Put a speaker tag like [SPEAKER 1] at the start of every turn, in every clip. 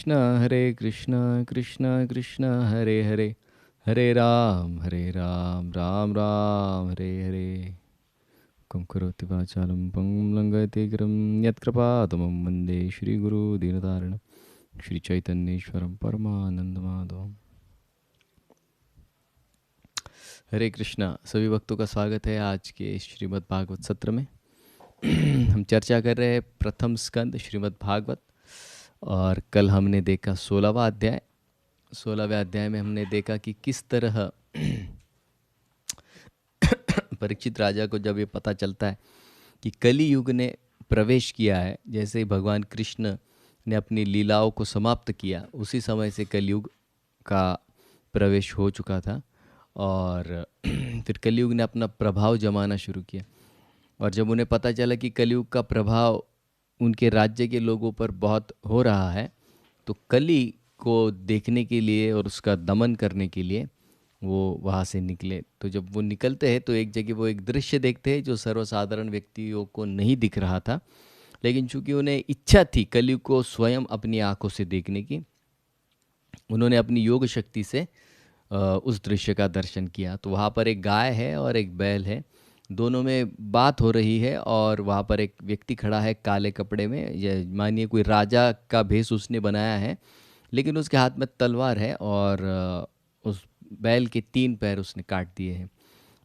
[SPEAKER 1] कृष्ण कृष्ण कृष्ण हरे हरे, हरे राम राम राम हरे हरे। कं करोति वाचालं पङ्गुं लङ्घयते गिरिं यत्कृपातमं वन्दे श्रीगुरु दीनतारिणं श्रीचैतन्येश्वरं परमानन्दमाधवम्। हरे कृष्णा। सभी भक्तों का स्वागत है आज के श्रीमद् भागवत सत्र में। हम चर्चा कर रहे हैं प्रथम स्कंद श्रीमद् भागवत, और कल हमने देखा 16वां अध्याय। 16वें अध्याय में हमने देखा कि किस तरह परीक्षित राजा को जब ये पता चलता है कि कली युग ने प्रवेश किया है, जैसे ही भगवान कृष्ण ने अपनी लीलाओं को समाप्त किया उसी समय से कलयुग का प्रवेश हो चुका था, और फिर कलयुग ने अपना प्रभाव जमाना शुरू किया। और जब उन्हें पता चला कि कलयुग का प्रभाव उनके राज्य के लोगों पर बहुत हो रहा है, तो कली को देखने के लिए और उसका दमन करने के लिए वो वहाँ से निकले। तो जब वो निकलते हैं तो एक जगह वो एक दृश्य देखते हैं जो सर्वसाधारण व्यक्तियों को नहीं दिख रहा था, लेकिन चूंकि उन्हें इच्छा थी कलयुग को स्वयं अपनी आंखों से देखने की, उन्होंने अपनी योग शक्ति से उस दृश्य का दर्शन किया। तो वहाँ पर एक गाय है और एक बैल है, दोनों में बात हो रही है, और वहाँ पर एक व्यक्ति खड़ा है काले कपड़े में, ये मानिए कोई राजा का भेष उसने बनाया है, लेकिन उसके हाथ में तलवार है, और उस बैल के 3 पैर उसने काट दिए हैं।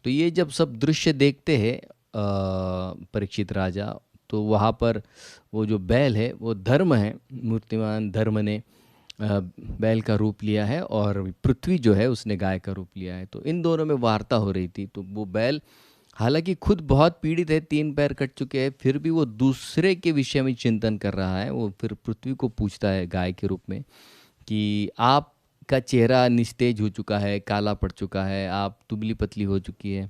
[SPEAKER 1] तो ये जब सब दृश्य देखते हैं परीक्षित राजा, तो वहाँ पर वो जो बैल है वो धर्म है, मूर्तिमान धर्म ने बैल का रूप लिया है, और पृथ्वी जो है उसने गाय का रूप लिया है। तो इन दोनों में वार्ता हो रही थी। तो वो बैल हालांकि खुद बहुत पीड़ित है, 3 पैर कट चुके हैं, फिर भी वो दूसरे के विषय में चिंतन कर रहा है। वो फिर पृथ्वी को पूछता है गाय के रूप में कि आपका चेहरा निस्तेज हो चुका है, काला पड़ चुका है, आप दुबली पतली हो चुकी है,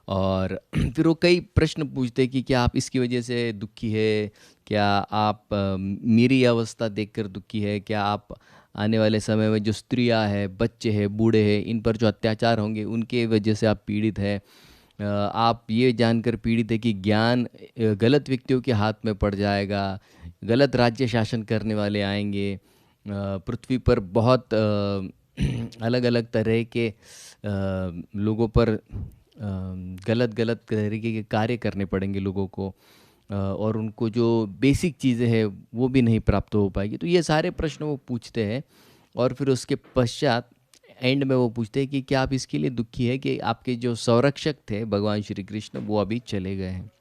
[SPEAKER 1] और फिर वो कई प्रश्न पूछते हैं कि क्या आप इसकी वजह से दुखी है, क्या आप मेरी अवस्था देखकर दुखी है, क्या आप आने वाले समय में जो स्त्रियां हैं, बच्चे हैं, बूढ़े हैं, इन पर जो अत्याचार होंगे उनके वजह से आप पीड़ित है, आप ये जानकर पीड़ित है कि ज्ञान गलत व्यक्तियों के हाथ में पड़ जाएगा, गलत राज्य शासन करने वाले आएंगे, पृथ्वी पर बहुत अलग अलग तरह के लोगों पर गलत गलत तरीके के कार्य करने पड़ेंगे लोगों को, और उनको जो बेसिक चीज़ें हैं वो भी नहीं प्राप्त हो पाएगी। तो ये सारे प्रश्न वो पूछते हैं, और फिर उसके पश्चात एंड में वो पूछते हैं कि क्या आप इसके लिए दुखी है कि आपके जो संरक्षक थे भगवान श्री कृष्ण वो अभी चले गए हैं।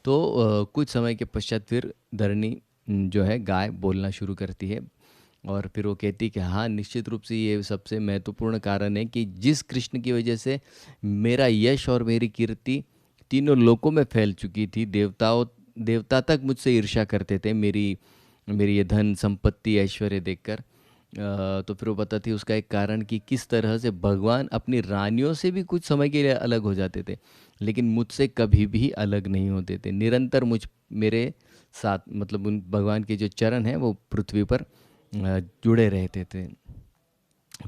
[SPEAKER 1] तो कुछ समय के पश्चात फिर धरणी जो है गाय बोलना शुरू करती है, और फिर वो कहती कि हाँ, निश्चित रूप से ये सबसे महत्वपूर्ण कारण है कि जिस कृष्ण की वजह से मेरा यश और मेरी कीर्ति तीनों लोकों में फैल चुकी थी, देवता तक मुझसे ईर्ष्या करते थे मेरी मेरी ये धन संपत्ति ऐश्वर्य देखकर। तो फिर वो बताती उसका एक कारण कि किस तरह से भगवान अपनी रानियों से भी कुछ समय के लिए अलग हो जाते थे, लेकिन मुझसे कभी भी अलग नहीं होते थे, निरंतर मेरे साथ, मतलब उन भगवान के जो चरण हैं वो पृथ्वी पर जुड़े रहते थे।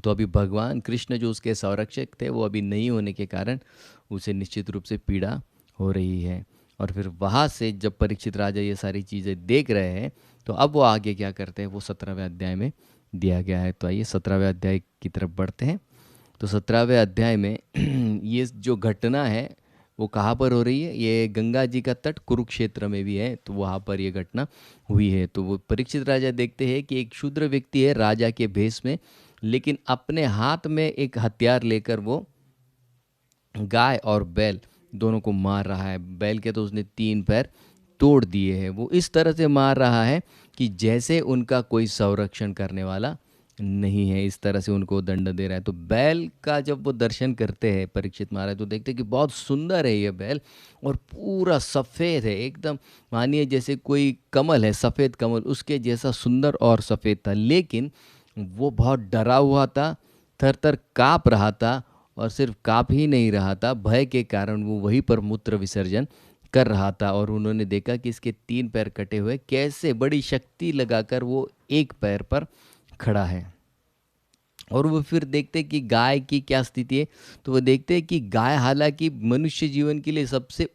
[SPEAKER 1] तो अभी भगवान कृष्ण जो उसके संरक्षक थे वो अभी नहीं होने के कारण उसे निश्चित रूप से पीड़ा हो रही है। और फिर वहाँ से जब परीक्षित राजा ये सारी चीज़ें देख रहे हैं, तो अब वो आगे क्या करते हैं वो 17वें अध्याय में दिया गया है। तो आइए 17वें अध्याय की तरफ बढ़ते हैं। तो 17वें अध्याय में ये जो घटना है वो कहाँ पर हो रही है, ये गंगा जी का तट कुरुक्षेत्र में भी है, तो वहाँ पर ये घटना हुई है। तो वो परीक्षित राजा देखते हैं कि एक शूद्र व्यक्ति है राजा के भेष में, लेकिन अपने हाथ में एक हथियार लेकर वो गाय और बैल दोनों को मार रहा है। बैल के तो उसने 3 पैर तोड़ दिए हैं। वो इस तरह से मार रहा है कि जैसे उनका कोई संरक्षण करने वाला नहीं है, इस तरह से उनको दंड दे रहा है। तो बैल का जब वो दर्शन करते हैं परीक्षित महाराज, तो देखते हैं कि बहुत सुंदर है ये बैल, और पूरा सफ़ेद है एकदम, मानिए जैसे कोई कमल है, सफ़ेद कमल उसके जैसा सुंदर और सफ़ेद था। लेकिन वो बहुत डरा हुआ था, थर थर काँप रहा था, और सिर्फ काँप ही नहीं रहा था, भय के कारण वो वहीं पर मूत्र विसर्जन कर रहा था। और उन्होंने देखा कि इसके 3 पैर कटे हुए, कैसे बड़ी शक्ति लगाकर वो एक पैर पर खड़ा है। और वो फिर देखते कि गाय की क्या स्थिति है। तो वो देखते हैं कि गाय हालांकि मनुष्य जीवन के लिए सबसे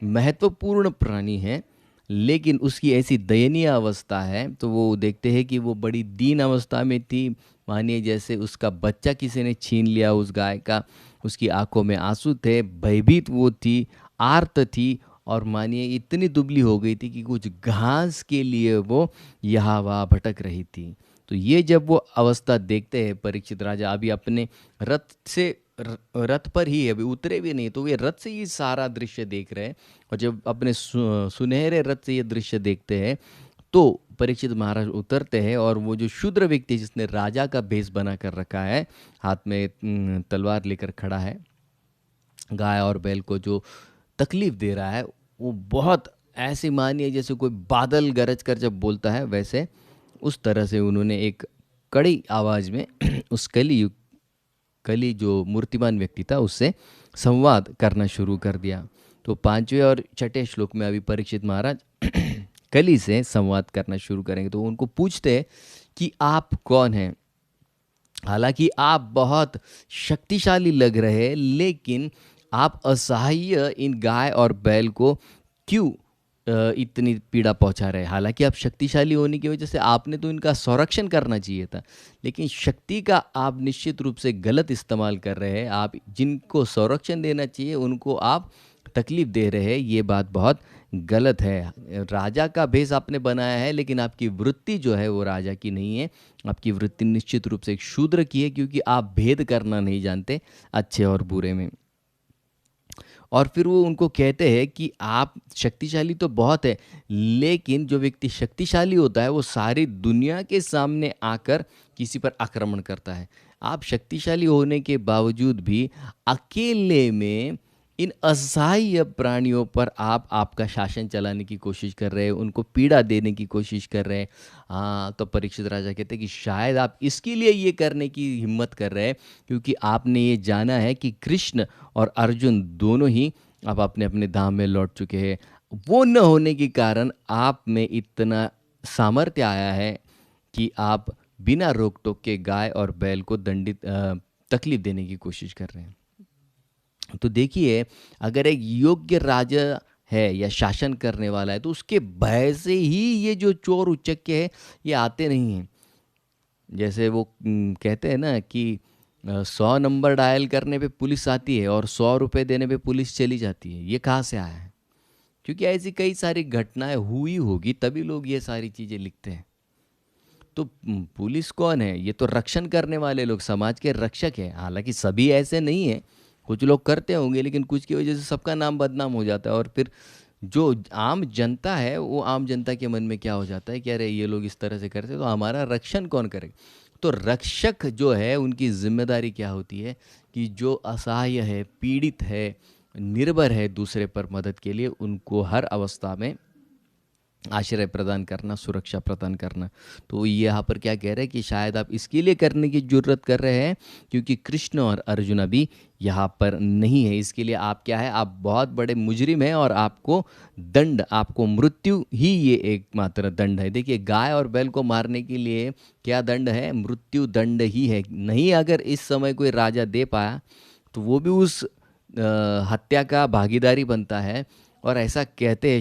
[SPEAKER 1] महत्वपूर्ण प्राणी है, लेकिन उसकी ऐसी दयनीय अवस्था है, तो वो देखते हैं कि वो बड़ी दीन अवस्था में थी। मानिए जैसे उसका बच्चा किसी ने छीन लिया उस गाय का, उसकी आंखों में आंसू थे, भयभीत वो थी, आर्त थी, और मानिए इतनी दुबली हो गई थी कि कुछ घास के लिए वो यहाँ वहाँ भटक रही थी। तो ये जब वो अवस्था देखते हैं परीक्षित राजा, अभी अपने रथ से रथ पर ही है, अभी उतरे भी नहीं, तो वे रथ से ही सारा दृश्य देख रहे हैं। और जब अपने सुनहरे रथ से ये दृश्य देखते हैं, तो परीक्षित महाराज उतरते हैं, और वो जो शूद्र व्यक्ति जिसने राजा का भेष बना कर रखा है, हाथ में तलवार लेकर खड़ा है, गाय और बैल को जो तकलीफ दे रहा है, वो बहुत ऐसी मानिए जैसे कोई बादल गरज कर जब बोलता है, वैसे उस तरह से उन्होंने एक कड़ी आवाज़ में उस कली जो मूर्तिमान व्यक्ति था उससे संवाद करना शुरू कर दिया। तो 5वें और 6ठे श्लोक में अभी परीक्षित महाराज कली से संवाद करना शुरू करेंगे। तो उनको पूछते हैं कि आप कौन हैं। हालांकि आप बहुत शक्तिशाली लग रहे हैं, लेकिन आप असहाय इन गाय और बैल को क्यों इतनी पीड़ा पहुंचा रहे हैं। हालांकि आप शक्तिशाली होने की वजह से आपने तो इनका संरक्षण करना चाहिए था, लेकिन शक्ति का आप निश्चित रूप से गलत इस्तेमाल कर रहे हैं। आप जिनको संरक्षण देना चाहिए उनको आप तकलीफ दे रहे हैं, ये बात बहुत गलत है। राजा का भेष आपने बनाया है, लेकिन आपकी वृत्ति जो है वो राजा की नहीं है। आपकी वृत्ति निश्चित रूप से एक शूद्र की है, क्योंकि आप भेद करना नहीं जानते अच्छे और बुरे में। और फिर वो उनको कहते हैं कि आप शक्तिशाली तो बहुत है, लेकिन जो व्यक्ति शक्तिशाली होता है वो सारी दुनिया के सामने आकर किसी पर आक्रमण करता है। आप शक्तिशाली होने के बावजूद भी अकेले में इन असहाय प्राणियों पर आप आपका शासन चलाने की कोशिश कर रहे हैं, उनको पीड़ा देने की कोशिश कर रहे हैं। हाँ, तो परीक्षित राजा कहते हैं कि शायद आप इसके लिए ये करने की हिम्मत कर रहे हैं, क्योंकि आपने ये जाना है कि कृष्ण और अर्जुन दोनों ही अब अपने अपने धाम में लौट चुके हैं। वो न होने के कारण आप में इतना सामर्थ्य आया है कि आप बिना रोक टोक के गाय और बैल को तकलीफ देने की कोशिश कर रहे हैं। तो देखिए, अगर एक योग्य राजा है या शासन करने वाला है, तो उसके भय से ही ये जो चोर उचक्के हैं ये आते नहीं हैं। जैसे वो कहते हैं ना कि 100 नंबर डायल करने पे पुलिस आती है और 100 रुपए देने पे पुलिस चली जाती है। ये कहाँ से आया है? क्योंकि ऐसी कई सारी घटनाएं हुई होगी, तभी लोग ये सारी चीज़ें लिखते हैं। तो पुलिस कौन है? ये तो रक्षण करने वाले लोग, समाज के रक्षक हैं। हालांकि सभी ऐसे नहीं हैं, कुछ लोग करते होंगे, लेकिन कुछ की वजह से सबका नाम बदनाम हो जाता है। और फिर जो आम जनता है, वो आम जनता के मन में क्या हो जाता है कि अरे ये लोग इस तरह से करते, तो हमारा रक्षण कौन करेगा? तो रक्षक जो है उनकी जिम्मेदारी क्या होती है कि जो असहाय है, पीड़ित है, निर्भर है दूसरे पर मदद के लिए, उनको हर अवस्था में आश्रय प्रदान करना, सुरक्षा प्रदान करना। तो ये यहाँ पर क्या कह रहे हैं कि शायद आप इसके लिए करने की जरूरत कर रहे हैं क्योंकि कृष्ण और अर्जुन अभी यहाँ पर नहीं है। इसके लिए आप क्या है, आप बहुत बड़े मुजरिम हैं और आपको दंड, आपको मृत्यु ही ये एकमात्र दंड है। देखिए, गाय और बैल को मारने के लिए क्या दंड है? मृत्यु दंड ही है। नहीं अगर इस समय कोई राजा दे पाया तो वो भी उस हत्या का भागीदारी बनता है। और ऐसा कहते हैं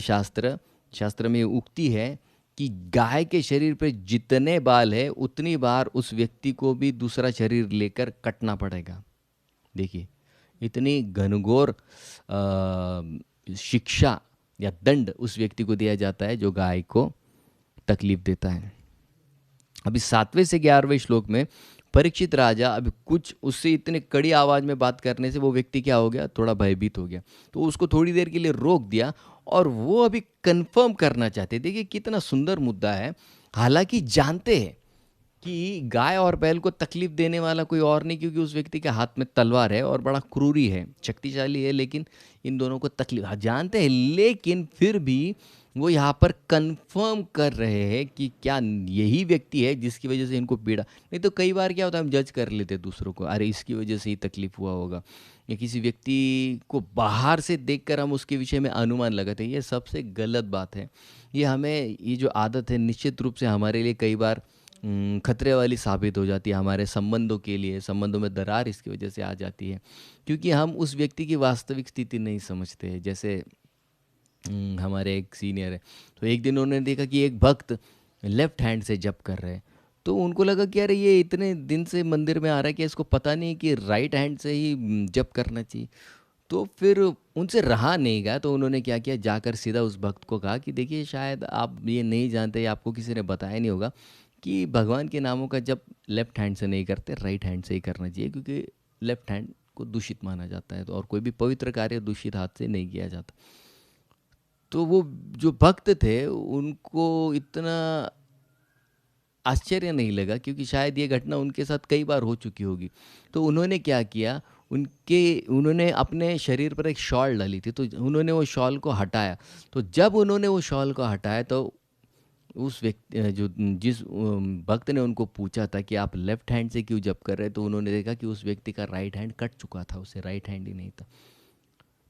[SPEAKER 1] शास्त्र में उक्ति है कि गाय के शरीर पे जितने बाल है उतनी बार उस व्यक्ति को भी दूसरा शरीर लेकर कटना पड़ेगा। देखिए, इतनी घनघोर शिक्षा या दंड उस व्यक्ति को दिया जाता है जो गाय को तकलीफ देता है। अभी 7वें से 11वें श्लोक में परीक्षित राजा अभी कुछ उससे इतने कड़ी आवाज में बात करने से वो व्यक्ति क्या हो गया, थोड़ा भयभीत हो गया। तो उसको थोड़ी देर के लिए रोक दिया और वो अभी कंफर्म करना चाहते। देखिए कितना सुंदर मुद्दा है। हालांकि जानते हैं कि गाय और बैल को तकलीफ देने वाला कोई और नहीं, क्योंकि उस व्यक्ति के हाथ में तलवार है और बड़ा क्रूरी है, शक्तिशाली है, लेकिन इन दोनों को तकलीफ जानते हैं। लेकिन फिर भी वो यहाँ पर कंफर्म कर रहे हैं कि क्या यही व्यक्ति है जिसकी वजह से इनको पीड़ा। नहीं तो कई बार क्या होता है, हम जज कर लेते हैं दूसरों को, अरे इसकी वजह से ही तकलीफ हुआ होगा, या किसी व्यक्ति को बाहर से देखकर हम उसके विषय में अनुमान लगाते हैं। ये सबसे गलत बात है। ये हमें, ये जो आदत है निश्चित रूप से हमारे लिए कई बार खतरे वाली साबित हो जाती है। हमारे संबंधों के लिए, संबंधों में दरार इसकी वजह से आ जाती है, क्योंकि हम उस व्यक्ति की वास्तविक स्थिति नहीं समझते। जैसे हमारे एक सीनियर है, तो एक दिन उन्होंने देखा कि एक भक्त लेफ्ट हैंड से जप कर रहे हैं। तो उनको लगा कि अरे ये इतने दिन से मंदिर में आ रहा है कि इसको पता नहीं कि राइट हैंड से ही जप करना चाहिए। तो फिर उनसे रहा नहीं गया, तो उन्होंने क्या किया, जाकर सीधा उस भक्त को कहा कि देखिए शायद आप ये नहीं जानते या आपको किसी ने बताया नहीं होगा कि भगवान के नामों का जप लेफ्ट हैंड से नहीं करते, राइट हैंड से ही करना चाहिए, क्योंकि लेफ्ट हैंड को दूषित माना जाता है, तो और कोई भी पवित्र कार्य दूषित हाथ से नहीं किया जाता। तो वो जो भक्त थे उनको इतना आश्चर्य नहीं लगा, क्योंकि शायद ये घटना उनके साथ कई बार हो चुकी होगी। तो उन्होंने क्या किया, उन्होंने अपने शरीर पर एक शॉल डाली थी, तो उन्होंने वो शॉल को हटाया। तो जब उन्होंने वो शॉल को हटाया, तो उस व्यक्ति जिस भक्त ने उनको पूछा था कि आप लेफ्ट हैंड से क्यों जप कर रहे हैं, तो उन्होंने देखा कि उस व्यक्ति का राइट हैंड कट चुका था, उसे राइट हैंड ही नहीं था।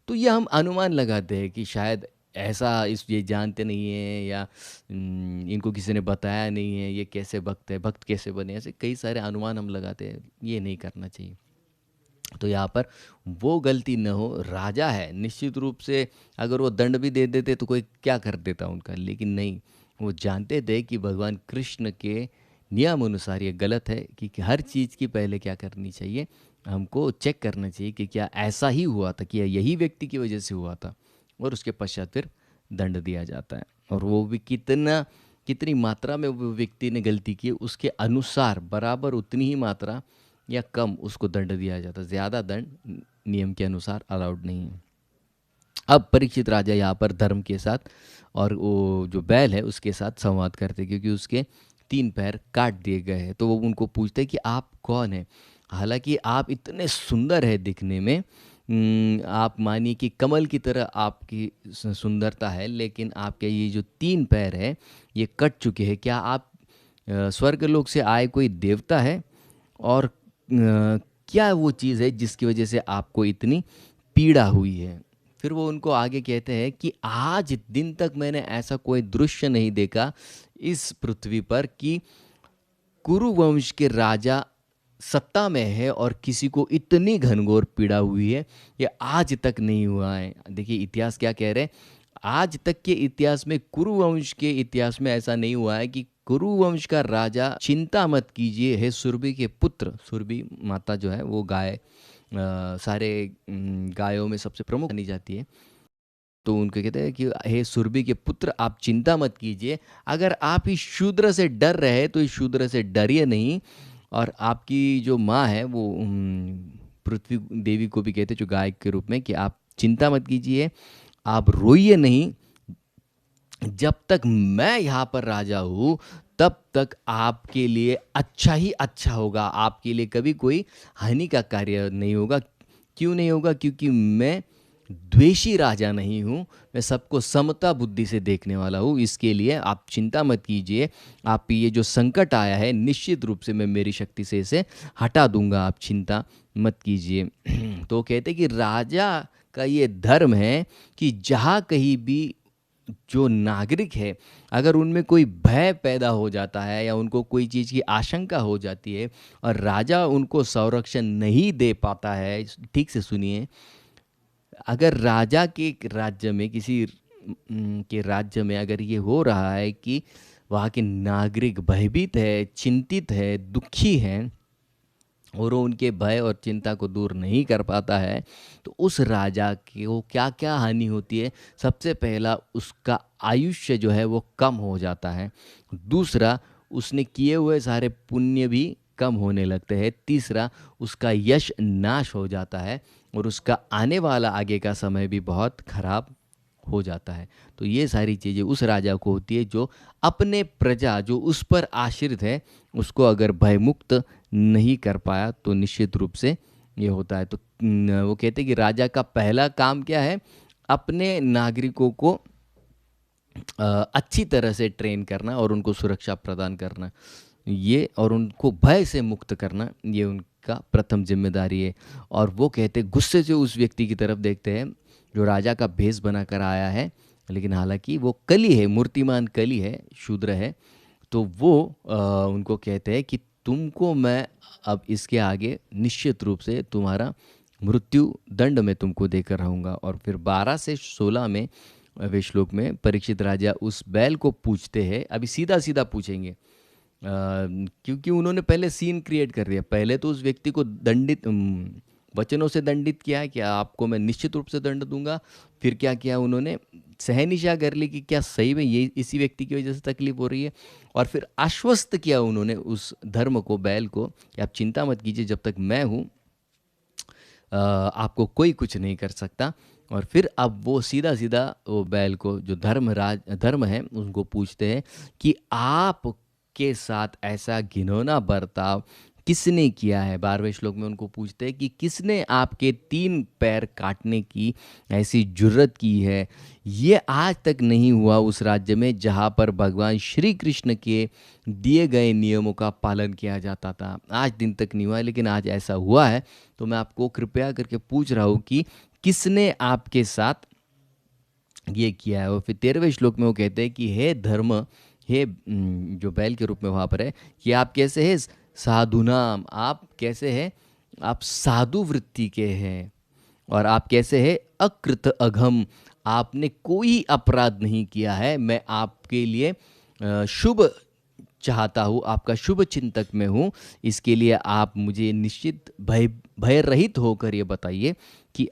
[SPEAKER 1] तो ये हम अनुमान लगाते हैं कि शायद ऐसा, इस ये जानते नहीं है या इनको किसी ने बताया नहीं है, ये कैसे भक्त है, भक्त कैसे बने, ऐसे कई सारे अनुमान हम लगाते हैं। ये नहीं करना चाहिए। तो यहाँ पर वो गलती न हो। राजा है, निश्चित रूप से अगर वो दंड भी दे देते तो कोई क्या कर देता उनका, लेकिन नहीं, वो जानते थे कि भगवान कृष्ण के नियम अनुसार ये गलत है कि हर चीज़ की पहले क्या करनी चाहिए, हमको चेक करना चाहिए कि क्या ऐसा ही हुआ था, कि यही व्यक्ति की वजह से हुआ था, और उसके पश्चात फिर दंड दिया जाता है। और वो भी कितनी मात्रा में वो व्यक्ति ने गलती की, उसके अनुसार बराबर उतनी ही मात्रा या कम उसको दंड दिया जाता। ज़्यादा दंड नियम के अनुसार अलाउड नहीं है। अब परीक्षित राजा यहाँ पर धर्म के साथ और वो जो बैल है उसके साथ संवाद करते, क्योंकि उसके 3 पैर काट दिए गए हैं। तो वो उनको पूछते कि आप कौन हैं, हालांकि आप इतने सुंदर है दिखने में, आप मानिए कि कमल की तरह आपकी सुंदरता है, लेकिन आपके ये जो 3 पैर है ये कट चुके हैं। क्या आप स्वर्गलोक से आए कोई देवता है, और क्या वो चीज़ है जिसकी वजह से आपको इतनी पीड़ा हुई है। फिर वो उनको आगे कहते हैं कि आज दिन तक मैंने ऐसा कोई दृश्य नहीं देखा इस पृथ्वी पर कि कुरु वंश के राजा सत्ता में है और किसी को इतनी घनघोर पीड़ा हुई है, ये आज तक नहीं हुआ है। देखिए इतिहास क्या कह रहे हैं, आज तक के इतिहास में, कुरु वंश के इतिहास में ऐसा नहीं हुआ है कि कुरु वंश का राजा, चिंता मत कीजिए हे सुरभि के पुत्र, सुरभि माता जो है वो गाय सारे गायों में सबसे प्रमुख मानी जाती है। तो उनको कहते हैं कि हे सुरभि के पुत्र, आप चिंता मत कीजिए, अगर आप इस शूद्र से डर रहे तो इस शूद्र से डरिए नहीं। और आपकी जो माँ है वो पृथ्वी देवी को भी कहते हैं, जो गाय के रूप में, कि आप चिंता मत कीजिए, आप रोइए नहीं, जब तक मैं यहाँ पर राजा हूँ तब तक आपके लिए अच्छा ही अच्छा होगा, आपके लिए कभी कोई हानि का कार्य नहीं होगा। क्यों नहीं होगा? क्योंकि मैं द्वेषी राजा नहीं हूँ, मैं सबको समता बुद्धि से देखने वाला हूँ। इसके लिए आप चिंता मत कीजिए, आप ये जो संकट आया है निश्चित रूप से मैं मेरी शक्ति से इसे हटा दूंगा, आप चिंता मत कीजिए। तो कहते कि राजा का ये धर्म है कि जहाँ कहीं भी जो नागरिक है, अगर उनमें कोई भय पैदा हो जाता है या उनको कोई चीज़ की आशंका हो जाती है और राजा उनको संरक्षण नहीं दे पाता है, ठीक से सुनिए, अगर राजा के राज्य में, किसी के राज्य में अगर ये हो रहा है कि वहाँ के नागरिक भयभीत है, चिंतित है, दुखी हैं, और वो उनके भय और चिंता को दूर नहीं कर पाता है, तो उस राजा को क्या क्या हानि होती है। सबसे पहला, उसका आयुष्य जो है वो कम हो जाता है। दूसरा, उसने किए हुए सारे पुण्य भी कम होने लगते हैं। तीसरा, उसका यश नाश हो जाता है और उसका आने वाला आगे का समय भी बहुत खराब हो जाता है। तो ये सारी चीज़ें उस राजा को होती है जो अपने प्रजा, जो उस पर आश्रित है, उसको अगर भयमुक्त नहीं कर पाया तो निश्चित रूप से ये होता है। तो वो कहते हैं कि राजा का पहला काम क्या है, अपने नागरिकों को अच्छी तरह से ट्रेन करना और उनको सुरक्षा प्रदान करना, ये, और उनको भय से मुक्त करना, ये उनका प्रथम जिम्मेदारी है। और वो कहते गुस्से से उस व्यक्ति की तरफ देखते हैं जो राजा का भेष बनाकर आया है, लेकिन हालांकि वो कली है, मूर्तिमान कली है, शूद्र है। तो वो उनको कहते हैं कि तुमको मैं अब इसके आगे निश्चित रूप से तुम्हारा मृत्यु दंड में तुमको देकर रहूँगा। और फिर 12 से 16 में वे श्लोक में परीक्षित राजा उस बैल को पूछते हैं, अभी सीधा सीधा पूछेंगे, क्योंकि उन्होंने पहले सीन क्रिएट कर दिया। पहले तो उस व्यक्ति को दंडित वचनों से दंडित किया है कि आपको मैं निश्चित रूप से दंड दूंगा। फिर क्या किया उन्होंने, सहनिशा कर ली कि क्या सही में ये इसी व्यक्ति की वजह से तकलीफ हो रही है। और फिर आश्वस्त किया उन्होंने उस धर्म को, बैल को, कि आप चिंता मत कीजिए, जब तक मैं हूँ आपको कोई कुछ नहीं कर सकता। और फिर अब वो सीधा सीधा वो बैल को, जो धर्म है, उनको पूछते हैं कि आपके साथ ऐसा घिनौना बर्ताव किसने किया है। 12वें श्लोक में उनको पूछते हैं कि किसने आपके 3 पैर काटने की ऐसी जुर्रत की है। ये आज तक नहीं हुआ उस राज्य में जहाँ पर भगवान श्री कृष्ण के दिए गए नियमों का पालन किया जाता था। आज दिन तक नहीं हुआ, लेकिन आज ऐसा हुआ है। तो मैं आपको कृपया करके पूछ रहा हूँ कि किसने आपके साथ ये किया है। और फिर 13वें श्लोक में वो कहते हैं कि हे धर्म, हे जो बैल के रूप में वहाँ पर है, कि आप कैसे हैं साधुनाम, आप कैसे हैं, आप साधु वृत्ति के हैं। और आप कैसे हैं अकृत अघम, आपने कोई अपराध नहीं किया है। मैं आपके लिए शुभ चाहता हूँ, आपका शुभ चिंतक में हूँ। इसके लिए आप मुझे निश्चित भय रहित होकर ये बताइए कि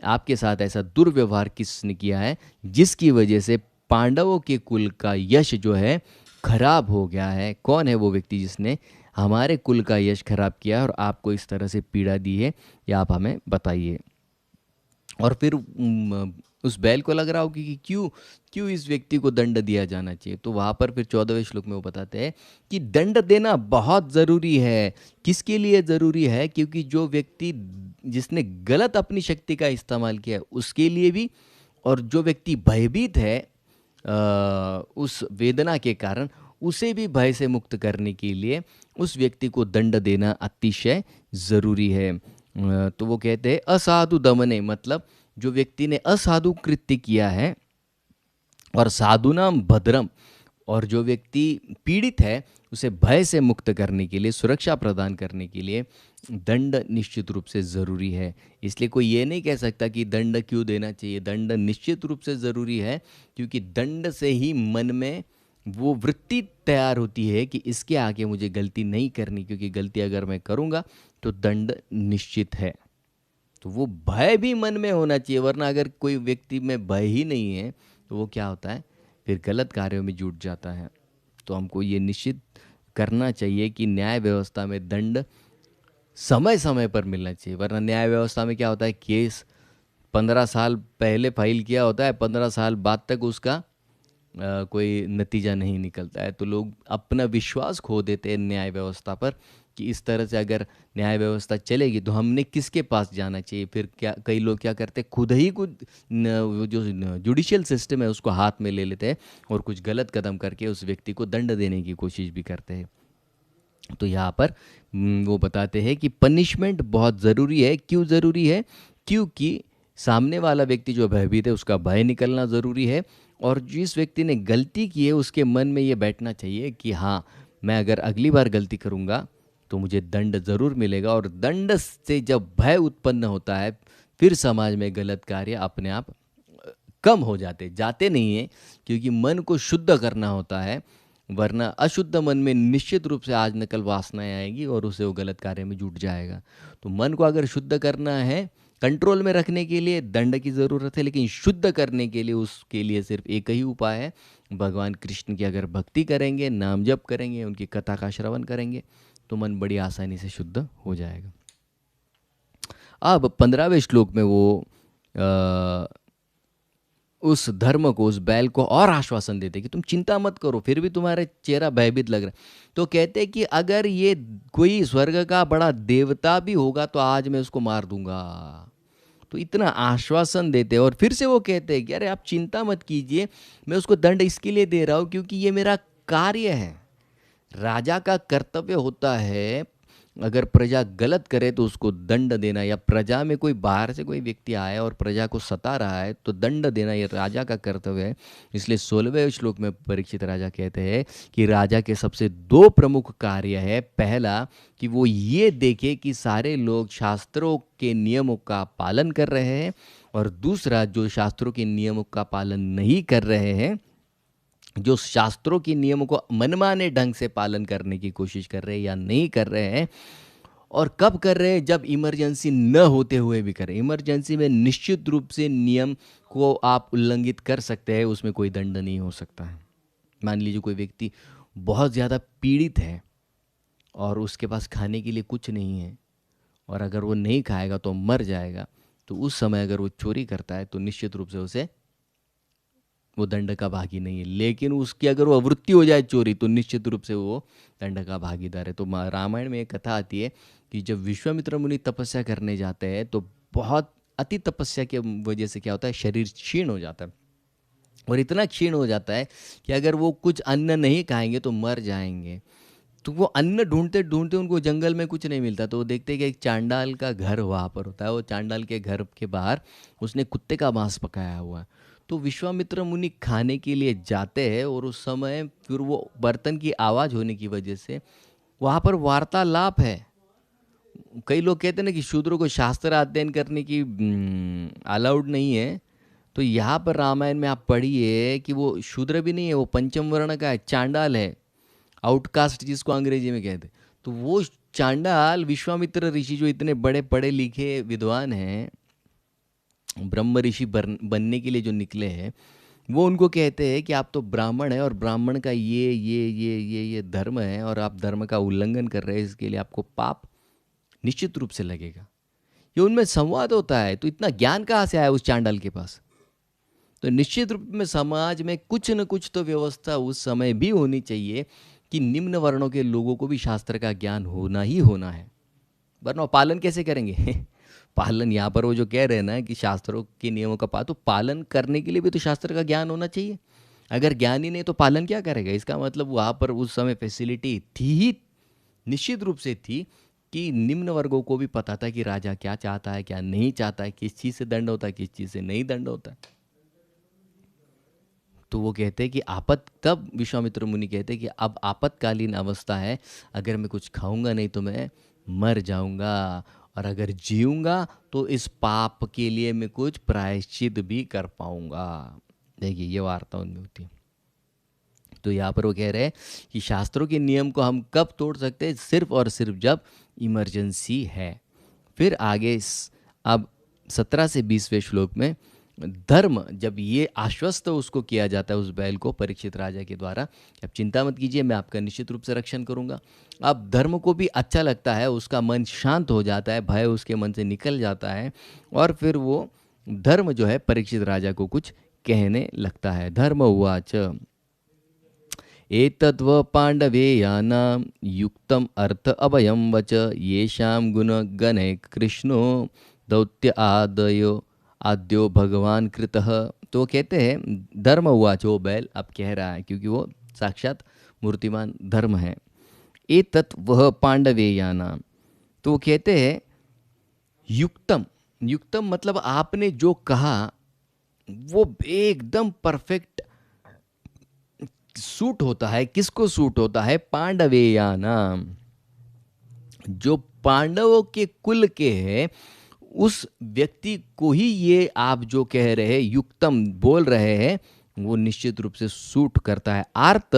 [SPEAKER 1] आपके साथ ऐसा दुर्व्यवहार किसने किया है, जिसकी वजह से पांडवों के कुल का यश जो है खराब हो गया है। कौन है वो व्यक्ति जिसने हमारे कुल का यश खराब किया है और आपको इस तरह से पीड़ा दी है, ये आप हमें बताइए। और फिर उस बैल को लग रहा हो कि क्यों इस व्यक्ति को दंड दिया जाना चाहिए। तो वहाँ पर फिर 14वें श्लोक में वो बताते हैं कि दंड देना बहुत ज़रूरी है। किसके लिए ज़रूरी है? क्योंकि जो व्यक्ति जिसने गलत अपनी शक्ति का इस्तेमाल किया है उसके लिए भी, और जो व्यक्ति भयभीत है उस वेदना के कारण, उसे भी भय से मुक्त करने के लिए उस व्यक्ति को दंड देना अतिशय ज़रूरी है। तो वो कहते हैं असाधु दमने, मतलब जो व्यक्ति ने असाधु कृत्य किया है, और साधुनाम भद्रम, और जो व्यक्ति पीड़ित है उसे भय से मुक्त करने के लिए, सुरक्षा प्रदान करने के लिए दंड निश्चित रूप से ज़रूरी है। इसलिए कोई ये नहीं कह सकता कि दंड क्यों देना चाहिए। दंड निश्चित रूप से ज़रूरी है, क्योंकि दंड से ही मन में वो वृत्ति तैयार होती है कि इसके आगे मुझे गलती नहीं करनी, क्योंकि गलती अगर मैं करूँगा तो दंड निश्चित है। तो वो भय भी मन में होना चाहिए, वरना अगर कोई व्यक्ति में भय ही नहीं है तो वो क्या होता है, फिर गलत कार्यों में जुट जाता है। तो हमको ये निश्चित करना चाहिए कि न्याय व्यवस्था में दंड समय समय पर मिलना चाहिए। वरना न्याय व्यवस्था में क्या होता है, केस 15 साल पहले फाइल किया होता है, 15 साल बाद तक उसका कोई नतीजा नहीं निकलता है। तो लोग अपना विश्वास खो देते हैं न्याय व्यवस्था पर, कि इस तरह से अगर न्याय व्यवस्था चलेगी तो हमने किसके पास जाना चाहिए। फिर क्या कई लोग क्या करते हैं, खुद ही कुछ वो जो जुडिशियल सिस्टम है उसको हाथ में ले लेते हैं और कुछ गलत कदम करके उस व्यक्ति को दंड देने की कोशिश भी करते हैं। तो यहाँ पर वो बताते हैं कि पनिशमेंट बहुत ज़रूरी है। क्यों ज़रूरी है? क्योंकि सामने वाला व्यक्ति जो भयभीत है उसका भय निकलना ज़रूरी है, और जिस व्यक्ति ने गलती की है उसके मन में ये बैठना चाहिए कि हाँ, मैं अगर अगली बार गलती करूँगा तो मुझे दंड ज़रूर मिलेगा। और दंड से जब भय उत्पन्न होता है, फिर समाज में गलत कार्य अपने आप कम हो जाते नहीं हैं, क्योंकि मन को शुद्ध करना होता है। वरना अशुद्ध मन में निश्चित रूप से आज नकल वासनाएं आएगी और उसे वो गलत कार्य में जुट जाएगा। तो मन को अगर शुद्ध करना है, कंट्रोल में रखने के लिए दंड की ज़रूरत है, लेकिन शुद्ध करने के लिए उसके लिए सिर्फ एक ही उपाय है, भगवान कृष्ण की अगर भक्ति करेंगे, नाम जप करेंगे, उनकी कथा का श्रवण करेंगे, तो मन बड़ी आसानी से शुद्ध हो जाएगा। अब 15वें श्लोक में वो उस धर्म को, उस बैल को और आश्वासन देते कि तुम चिंता मत करो, फिर भी तुम्हारा चेहरा भयभीत लग रहा है। तो कहते हैं कि अगर ये कोई स्वर्ग का बड़ा देवता भी होगा तो आज मैं उसको मार दूंगा। तो इतना आश्वासन देते हैं, और फिर से वो कहते हैं कि अरे आप चिंता मत कीजिए, मैं उसको दंड इसके लिए दे रहा हूँ क्योंकि ये मेरा कार्य है। राजा का कर्तव्य होता है, अगर प्रजा गलत करे तो उसको दंड देना, या प्रजा में कोई बाहर से कोई व्यक्ति आया और प्रजा को सता रहा है तो दंड देना, ये राजा का कर्तव्य है। इसलिए 16वें श्लोक में परीक्षित राजा कहते हैं कि राजा के सबसे 2 प्रमुख कार्य है। पहला कि वो ये देखे कि सारे लोग शास्त्रों के नियमों का पालन कर रहे हैं, और दूसरा जो शास्त्रों के नियमों का पालन नहीं कर रहे हैं, जो शास्त्रों के नियमों को मनमाने ढंग से पालन करने की कोशिश कर रहे हैं या नहीं कर रहे हैं। और कब कर रहे हैं? जब इमरजेंसी न होते हुए भी करें। इमरजेंसी में निश्चित रूप से नियम को आप उल्लंघित कर सकते हैं, उसमें कोई दंड नहीं हो सकता है। मान लीजिए कोई व्यक्ति बहुत ज़्यादा पीड़ित है और उसके पास खाने के लिए कुछ नहीं है, और अगर वो नहीं खाएगा तो मर जाएगा, तो उस समय अगर वो चोरी करता है तो निश्चित रूप से उसे वो दंड का भागी नहीं है। लेकिन उसकी अगर वो आवृत्ति हो जाए चोरी, तो निश्चित रूप से वो दंड का भागीदार है। तो रामायण में एक कथा आती है कि जब विश्वामित्र मुनि तपस्या करने जाते हैं तो बहुत अति तपस्या की वजह से क्या होता है, शरीर क्षीण हो जाता है, और इतना क्षीण हो जाता है कि अगर वो कुछ अन्न नहीं खाएंगे तो मर जाएंगे। तो वो अन्न ढूंढते ढूंढते उनको जंगल में कुछ नहीं मिलता, तो वो देखते हैं कि एक चांडाल का घर वहाँ पर होता है। वो चांडाल के घर के बाहर उसने कुत्ते का मांस पकाया हुआ है। तो विश्वामित्र मुनि खाने के लिए जाते हैं, और उस समय फिर वो बर्तन की आवाज़ होने की वजह से वहाँ पर वार्तालाप है। कई लोग कहते हैं ना कि शूद्रों को शास्त्र अध्ययन करने की अलाउड नहीं है। तो यहाँ पर रामायण में आप पढ़िए कि वो शूद्र भी नहीं है, वो पंचम वर्ण का है, चांडाल है, आउटकास्ट जिसको अंग्रेजी में कहते हैं। तो वो चांडाल विश्वामित्र ऋषि जो इतने बड़े पढ़े लिखे विद्वान हैं, ब्रह्म ऋषि बनने के लिए जो निकले हैं, वो उनको कहते हैं कि आप तो ब्राह्मण हैं और ब्राह्मण का ये धर्म है, और आप धर्म का उल्लंघन कर रहे हैं, इसके लिए आपको पाप निश्चित रूप से लगेगा। ये उनमें संवाद होता है। तो इतना ज्ञान कहाँ से आया उस चांडाल के पास? तो निश्चित रूप में समाज में कुछ न कुछ तो व्यवस्था उस समय भी होनी चाहिए कि निम्न वर्णों के लोगों को भी शास्त्र का ज्ञान होना ही होना है, वरना पालन कैसे करेंगे? पालन यहाँ पर वो जो कह रहे हैं ना कि शास्त्रों के नियमों का तो पालन करने के लिए भी तो शास्त्र का ज्ञान होना चाहिए। अगर ज्ञान ही नहीं तो पालन क्या करेगा? इसका मतलब वहाँ पर उस समय फैसिलिटी थी ही, निश्चित रूप से थी, कि निम्न वर्गों को भी पता था कि राजा क्या चाहता है, क्या नहीं चाहता है, किस चीज़ से दंड होता है, किस चीज़ से नहीं दंड होता है। तो वो कहते हैं कि तब विश्वामित्र मुनि कहते हैं कि अब आपातकालीन अवस्था है, अगर मैं कुछ खाऊंगा नहीं तो मैं मर जाऊंगा, और अगर जीऊंगा तो इस पाप के लिए मैं कुछ प्रायश्चित भी कर पाऊंगा। देखिए ये वार्ता उनमें होती है। तो यहाँ पर वो कह रहे हैं कि शास्त्रों के नियम को हम कब तोड़ सकते हैं? सिर्फ और सिर्फ जब इमरजेंसी है। फिर आगे अब 17 से 20वें श्लोक में धर्म, जब ये आश्वस्त उसको किया जाता है उस बैल को परीक्षित राजा के द्वारा, अब चिंता मत कीजिए, मैं आपका निश्चित रूप से रक्षण करूंगा। अब धर्म को भी अच्छा लगता है, उसका मन शांत हो जाता है, भय उसके मन से निकल जाता है, और फिर वो धर्म जो है परीक्षित राजा को कुछ कहने लगता है। धर्म उवाच एतद्व पाण्डवेयानां युक्तम अर्थ अभयं वच येषां गुणगणे कृष्णो दौत्य आद्यो भगवान कृतः। तो कहते हैं धर्म हुआ, जो बैल अब कह रहा है, क्योंकि वो साक्षात मूर्तिमान धर्म है। एतत् वह पांडवेयानां, तो वो कहते हैं युक्तम, युक्तम मतलब आपने जो कहा वो एकदम परफेक्ट सूट होता है। किसको सूट होता है? पांडवेयानां, जो पांडवों के कुल के हैं, उस व्यक्ति को ही ये आप जो कह रहे हैं, युक्तम बोल रहे हैं, वो निश्चित रूप से सूट करता है। आर्त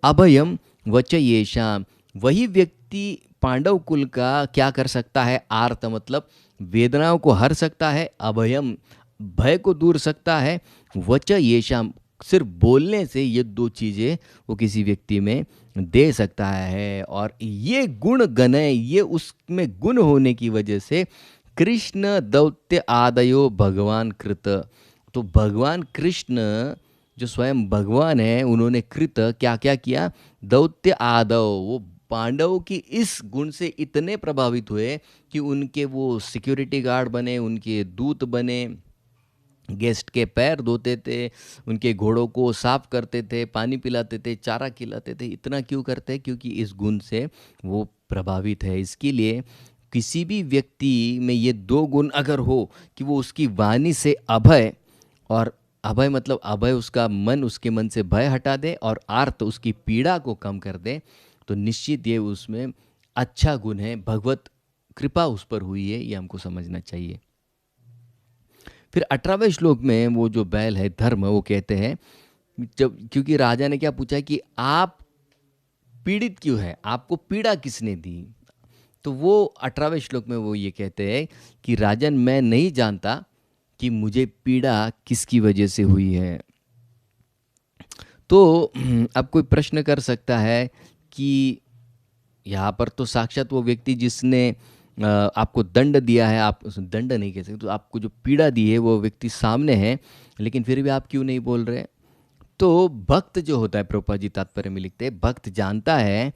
[SPEAKER 1] अभयम वच येषाम, वही व्यक्ति पांडव कुल का क्या कर सकता है? आर्त मतलब वेदनाओं को हर सकता है, अभयम भय को दूर सकता है, वच येषाम सिर्फ बोलने से ये दो चीज़ें वो किसी व्यक्ति में दे सकता है। और ये गुण गण है, ये उसमें गुण होने की वजह से कृष्ण दौत्य आदयो भगवान कृत, तो भगवान कृष्ण जो स्वयं भगवान है, उन्होंने कृत क्या क्या किया? दौत्य आदव, वो पांडवों की इस गुण से इतने प्रभावित हुए कि उनके वो सिक्योरिटी गार्ड बने, उनके दूत बने, गेस्ट के पैर धोते थे, उनके घोड़ों को साफ करते थे, पानी पिलाते थे, चारा खिलाते थे। इतना क्यों करते? क्योंकि इस गुण से वो प्रभावित है। इसके लिए किसी भी व्यक्ति में ये दो गुण अगर हो कि वो उसकी वाणी से अभय, और अभय मतलब अभय उसका मन, उसके मन से भय हटा दे, और आर्त उसकी पीड़ा को कम कर दे, तो निश्चित ये उसमें अच्छा गुण है, भगवत कृपा उस पर हुई है, ये हमको समझना चाहिए। फिर 18वें श्लोक में वो जो बैल है धर्म, वो कहते हैं, जब क्योंकि राजा ने क्या पूछा कि आप पीड़ित क्यों है, आपको पीड़ा किसने दी, तो वो 18वें श्लोक में वो ये कहते हैं कि राजन, मैं नहीं जानता कि मुझे पीड़ा किसकी वजह से हुई है। तो अब कोई प्रश्न कर सकता है कि यहाँ पर तो साक्षात वो व्यक्ति जिसने आपको दंड दिया है, आप दंड नहीं कह सकते, तो आपको जो पीड़ा दी है वो व्यक्ति सामने है, लेकिन फिर भी आप क्यों नहीं बोल रहे? तो भक्त जो होता है, प्रभुपाद जी तात्पर्य में लिखते हैं, भक्त जानता है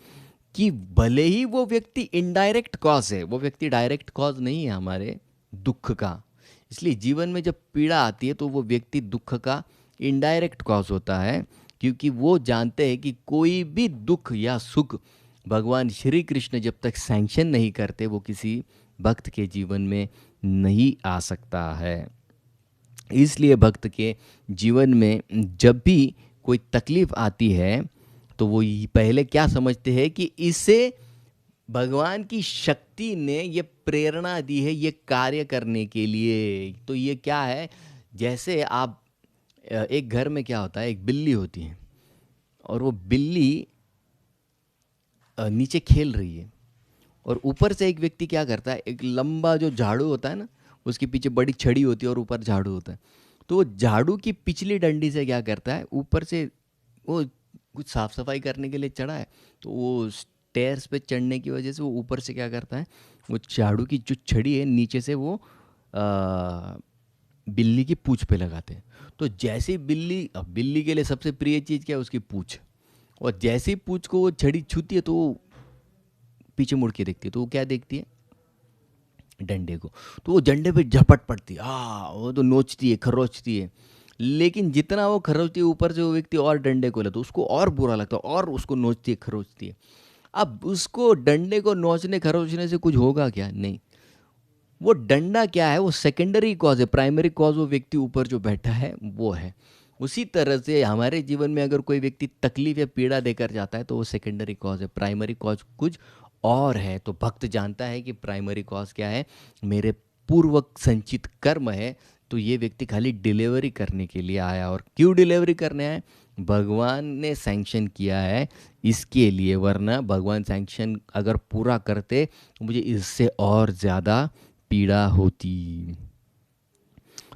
[SPEAKER 1] कि भले ही वो व्यक्ति इनडायरेक्ट कॉज है, वो व्यक्ति डायरेक्ट कॉज नहीं है हमारे दुख का। इसलिए जीवन में जब पीड़ा आती है तो वो व्यक्ति दुख का इनडायरेक्ट कॉज होता है, क्योंकि वो जानते हैं कि कोई भी दुख या सुख भगवान श्री कृष्ण जब तक सैंक्शन नहीं करते वो किसी भक्त के जीवन में नहीं आ सकता है। इसलिए भक्त के जीवन में जब भी कोई तकलीफ आती है तो वो पहले क्या समझते हैं कि इसे भगवान की शक्ति ने ये प्रेरणा दी है ये कार्य करने के लिए। तो ये क्या है, जैसे आप एक घर में क्या होता है, एक बिल्ली होती है और वो बिल्ली नीचे खेल रही है, और ऊपर से एक व्यक्ति क्या करता है, एक लंबा जो झाड़ू होता है ना, उसके पीछे बड़ी छड़ी होती है और ऊपर झाड़ू होता है, तो वो झाड़ू की पिछली डंडी से क्या करता है, ऊपर से वो कुछ साफ सफाई करने के लिए चढ़ा है, तो वो स्टेयर्स पे चढ़ने की वजह से वो ऊपर से क्या करता है, वो झाड़ू की जो छड़ी है नीचे से वो बिल्ली की पूंछ पे लगाते हैं। तो जैसे ही बिल्ली, अब बिल्ली के लिए सबसे प्रिय चीज़ क्या है, उसकी पूंछ, और जैसे ही पूंछ को वो छड़ी छूती है तो वो पीछे मुड़ के देखती है, तो वो क्या देखती है, डंडे को, तो वो डंडे पे झपट पड़ती है, वो तो नोचती है, खरोचती है, लेकिन जितना वो खरोचती है ऊपर से वो व्यक्ति और डंडे को लेता है, तो उसको और बुरा लगता है और उसको नोचती है, खरोचती है। अब उसको डंडे को नोचने खरोचने से कुछ होगा क्या? नहीं। वो डंडा क्या है, वो सेकेंडरी कॉज है, प्राइमरी कॉज वो व्यक्ति ऊपर जो बैठा है वो है। उसी तरह से हमारे जीवन में अगर कोई व्यक्ति तकलीफ या पीड़ा देकर जाता है तो वो सेकेंडरी कॉज है, प्राइमरी कॉज कुछ और है। तो भक्त जानता है कि प्राइमरी कॉज क्या है, मेरे पूर्व संचित कर्म है। तो ये व्यक्ति खाली डिलीवरी करने के लिए आया, और क्यों डिलीवरी करने आए, भगवान ने सैंक्शन किया है इसके लिए, वरना भगवान सैंक्शन अगर पूरा करते तो मुझे इससे और ज़्यादा पीड़ा होती।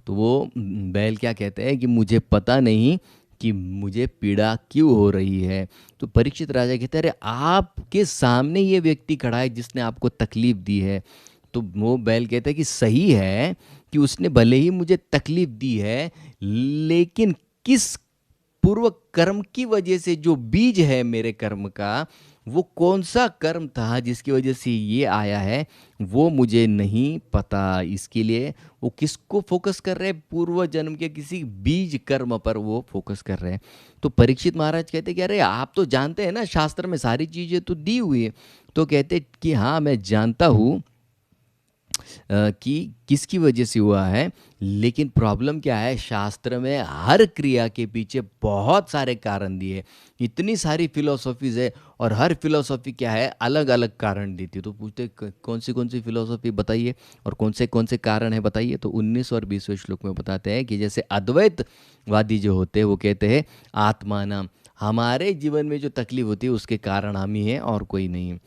[SPEAKER 1] तो वो बैल क्या कहते हैं कि मुझे पता नहीं कि मुझे पीड़ा क्यों हो रही है। तो परीक्षित राजा कहते हैं, अरे आपके सामने ये व्यक्ति खड़ा है जिसने आपको तकलीफ दी है। तो वो बैल कहता है कि सही है कि उसने भले ही मुझे तकलीफ दी है, लेकिन किस पूर्व कर्म की वजह से, जो बीज है मेरे कर्म का, वो कौन सा कर्म था जिसकी वजह से ये आया है, वो मुझे नहीं पता। इसके लिए वो किसको फोकस कर रहे हैं, पूर्व जन्म के किसी बीज कर्म पर वो फोकस कर रहे हैं। तो परीक्षित महाराज कहते हैं कि अरे आप तो जानते हैं ना, शास्त्र में सारी चीज़ें तो दी हुई है। तो कहते कि हाँ मैं जानता हूँ कि किसकी वजह से हुआ है, लेकिन प्रॉब्लम क्या है, शास्त्र में हर क्रिया के पीछे बहुत सारे कारण दिए, इतनी सारी फिलोसॉफीज है, और हर फिलोसॉफी क्या है, अलग अलग कारण देती है। तो पूछते कौन सी फिलोसॉफी बताइए और कौन से कारण है बताइए। तो 19 और 20वें श्लोक में बताते हैं कि जैसे अद्वैतवादी जो होते हैं वो कहते हैं आत्मा नाम, हमारे जीवन में जो तकलीफ होती है उसके कारण हम ही हैं और कोई नहीं है।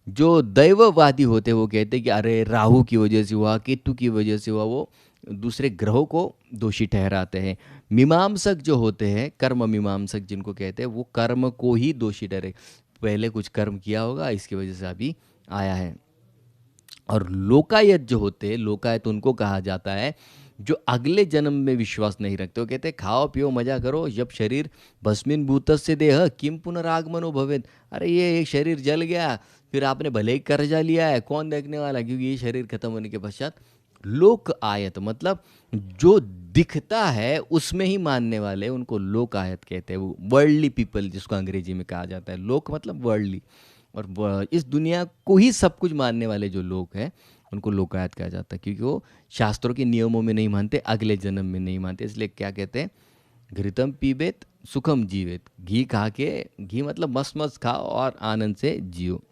[SPEAKER 1] जो दैववादी होते हैं वो कहते हैं कि अरे राहु की वजह से हुआ, केतु की वजह से हुआ, वो दूसरे ग्रहों को दोषी ठहराते हैं। मीमांसक जो होते हैं, कर्म मीमांसक जिनको कहते हैं, वो कर्म को ही दोषी ठहरे, पहले कुछ कर्म किया होगा इसकी वजह से अभी आया है। और लोकायत जो होते हैं, लोकायत उनको कहा जाता है जो अगले जन्म में विश्वास नहीं रखते। वो कहते हैं खाओ पियो मजा करो, जब शरीर भस्मिन भूतस्य देह किम पुनरागमनो भवेत्। अरे ये शरीर जल गया, फिर आपने भले ही कर्जा लिया है, कौन देखने वाला, क्योंकि ये शरीर खत्म होने के पश्चात लोक आयत, मतलब जो दिखता है उसमें ही मानने वाले उनको लोक आयत कहते हैं। वो वर्ल्डली पीपल जिसको अंग्रेजी में कहा जाता है, लोक मतलब वर्ल्डली, और इस दुनिया को ही सब कुछ मानने वाले जो लोग हैं उनको लोकायत कहा जाता है, क्योंकि वो शास्त्रों के नियमों में नहीं मानते, अगले जन्म में नहीं मानते। इसलिए क्या कहते हैं, घृतम पीबेत सुखम जीवेत, घी खा के, घी मतलब मस्त मस्त खाओ और आनंद से जियो।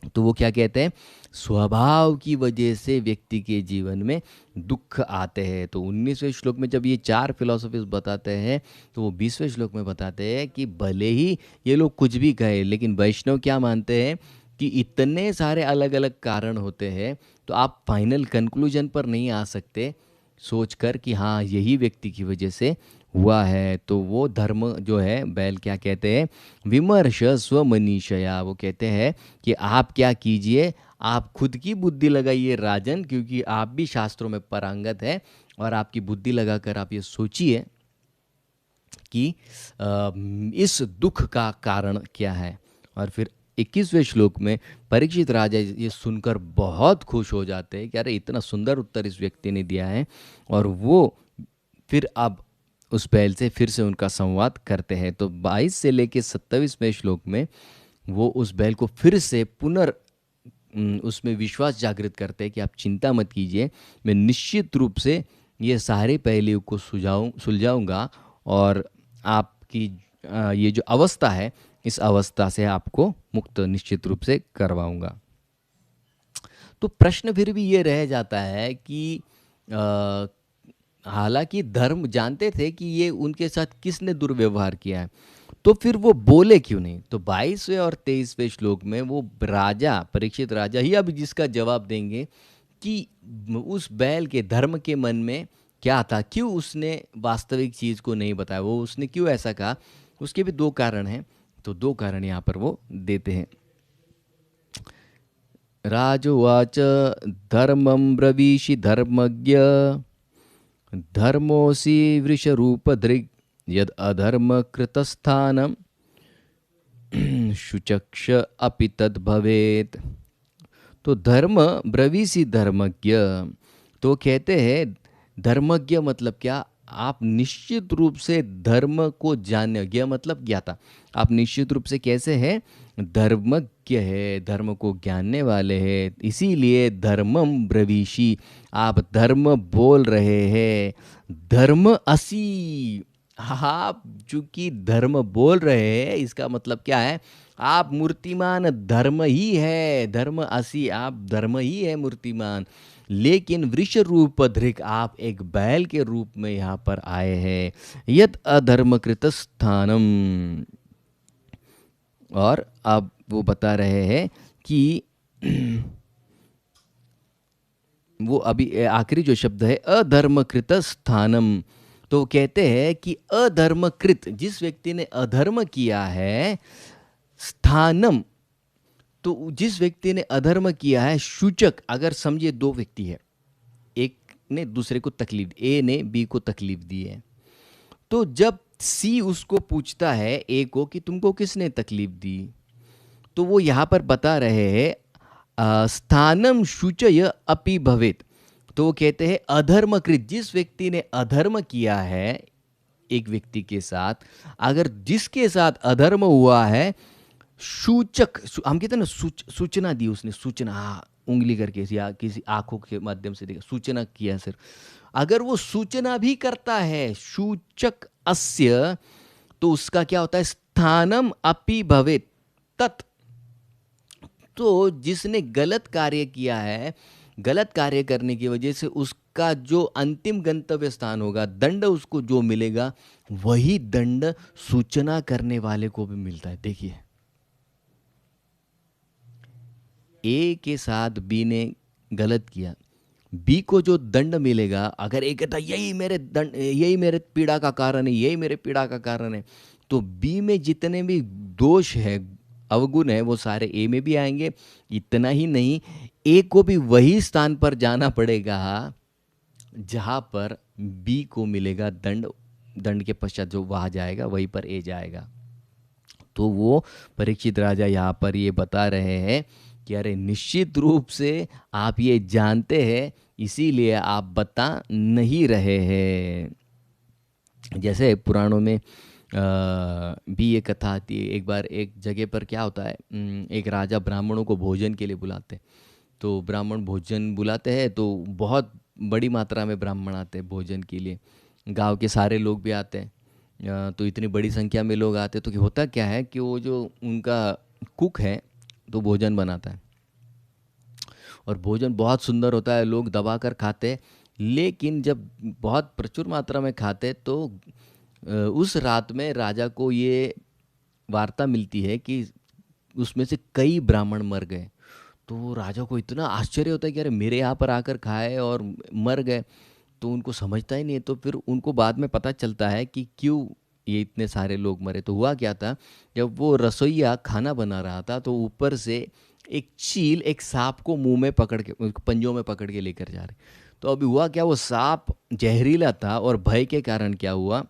[SPEAKER 1] तो वो क्या कहते हैं, स्वभाव की वजह से व्यक्ति के जीवन में दुख आते हैं। तो 19वें श्लोक में जब ये चार फिलोसफीज बताते हैं, तो वो 20वें श्लोक में बताते हैं कि भले ही ये लोग कुछ भी कहे, लेकिन वैष्णव क्या मानते हैं कि इतने सारे अलग अलग कारण होते हैं, तो आप फाइनल कंक्लूजन पर नहीं आ सकते सोचकर कि हाँ यही व्यक्ति की वजह से हुआ है। तो वो धर्म जो है, बैल क्या कहते हैं, विमर्श स्वमनीषया, वो कहते हैं कि आप क्या कीजिए, आप खुद की बुद्धि लगाइए राजन, क्योंकि आप भी शास्त्रों में पारंगत है, और आपकी बुद्धि लगाकर आप ये सोचिए कि इस दुख का कारण क्या है। और फिर 21वें श्लोक में परीक्षित राजा ये सुनकर बहुत खुश हो जाते हैं कि अरे इतना सुंदर उत्तर इस व्यक्ति ने दिया है, और वो फिर अब उस बैल से फिर से उनका संवाद करते हैं। तो 22 से लेके 27वें श्लोक में वो उस बैल को फिर से उसमें विश्वास जागृत करते हैं कि आप चिंता मत कीजिए, मैं निश्चित रूप से ये सारे पहलुओं को सुलझाऊंगा, और आपकी ये जो अवस्था है, इस अवस्था से आपको मुक्त निश्चित रूप से करवाऊंगा। तो प्रश्न फिर भी ये रह जाता है कि हालांकि धर्म जानते थे कि ये उनके साथ किसने दुर्व्यवहार किया है, तो फिर वो बोले क्यों नहीं। तो 22वें और 23वें श्लोक में वो राजा, परीक्षित राजा ही अब जिसका जवाब देंगे कि उस बैल के धर्म के मन में क्या था, क्यों उसने वास्तविक चीज़ को नहीं बताया, वो उसने क्यों ऐसा कहा। उसके भी दो कारण हैं, तो दो कारण यहाँ पर वो देते हैं। राजोवाच धर्मं ब्रवीषि धर्मज्ञ धर्मोऽसि वृषरूपधृग् यद अधर्म कृतस्थानम शुचक्ष अपि तद भवेत। तो धर्म ब्रवीसी धर्मज्ञ, तो कहते हैं धर्मज्ञ मतलब क्या, आप निश्चित रूप से धर्म को जानने, ज्ञ मतलब ज्ञाता, आप निश्चित रूप से कैसे हैं, धर्मज्ञ है, धर्म को जानने वाले हैं, इसीलिए धर्मम ब्रवीषि, आप धर्म बोल रहे हैं। धर्म असी, आप चूंकि धर्म बोल रहे हैं, इसका मतलब क्या है, आप मूर्तिमान धर्म ही है, धर्म असी, आप धर्म ही है मूर्तिमान। लेकिन वृष रूप धृक, आप एक बैल के रूप में यहाँ पर आए हैं। यद अधर्मकृत स्थानम, और अब वो बता रहे हैं कि वो अभी आखिरी जो शब्द है अधर्मकृत स्थानम, तो कहते हैं कि अधर्मकृत, जिस व्यक्ति ने अधर्म किया है, स्थानम, तो जिस व्यक्ति ने अधर्म किया है, सूचक, अगर समझिए दो व्यक्ति है, एक ने दूसरे को तकलीफ, ए ने बी को तकलीफ दी है, तो जब सी उसको पूछता है ए को कि तुमको किसने तकलीफ दी, तो वो यहाँ पर बता रहे हैं स्थानम शुचय अपि भवेत, तो वो कहते हैं अधर्मकृत, जिस व्यक्ति ने अधर्म किया है एक व्यक्ति के साथ, अगर जिसके साथ अधर्म हुआ है, सूचक, हम कहते हैं ना, सूचना दी उसने, सूचना, उंगली करके या किसी आंखों के माध्यम से देखा, सूचना किया सिर्फ, अगर वो सूचना भी करता है सूचक अस्य, तो उसका क्या होता है, स्थानम अपि भवेत तत्, तो जिसने गलत कार्य किया है, गलत कार्य करने की वजह से उसका जो अंतिम गंतव्य स्थान होगा, दंड उसको जो मिलेगा, वही दंड सूचना करने वाले को भी मिलता है। देखिए, ए के साथ बी ने गलत किया, बी को जो दंड मिलेगा, अगर ए कहता यही मेरे दंड, यही मेरे पीड़ा का कारण है, यही मेरे पीड़ा का कारण है, तो बी में जितने भी दोष है, अवगुण है, वो सारे ए में भी आएंगे। इतना ही नहीं, ए को भी वही स्थान पर जाना पड़ेगा जहां पर बी को मिलेगा दंड, दंड के पश्चात जो वहां जाएगा वहीं पर ए जाएगा। तो वो परीक्षित राजा यहाँ पर ये बता रहे हैं कि अरे निश्चित रूप से आप ये जानते हैं, इसीलिए आप बता नहीं रहे हैं। जैसे पुराणों में भी ये कथा आती है। एक बार एक जगह पर क्या होता है, एक राजा ब्राह्मणों को भोजन के लिए बुलाते, तो ब्राह्मण भोजन बुलाते हैं, तो बहुत बड़ी मात्रा में ब्राह्मण आते हैं भोजन के लिए, गांव के सारे लोग भी आते हैं। तो इतनी बड़ी संख्या में लोग आते, तो होता क्या है कि वो जो उनका कुक है, तो भोजन बनाता है, और भोजन बहुत सुंदर होता है, लोग दबा कर खाते हैं। लेकिन जब बहुत प्रचुर मात्रा में खाते तो उस रात में राजा को ये वार्ता मिलती है कि उसमें से कई ब्राह्मण मर गए। तो राजा को इतना आश्चर्य होता है कि अरे मेरे यहाँ पर आकर खाए और मर गए। तो उनको समझता ही नहीं है। तो फिर उनको बाद में पता चलता है कि क्यों ये इतने सारे लोग मरे। तो हुआ क्या था, जब वो रसोइया खाना बना रहा था तो ऊपर से एक चील एक सांप को मुंह में पकड़ के, पंजों में पकड़ के लेकर जा रहे। तो अभी हुआ क्या, वो सांप जहरीला था और भय के कारण क्या हुआ,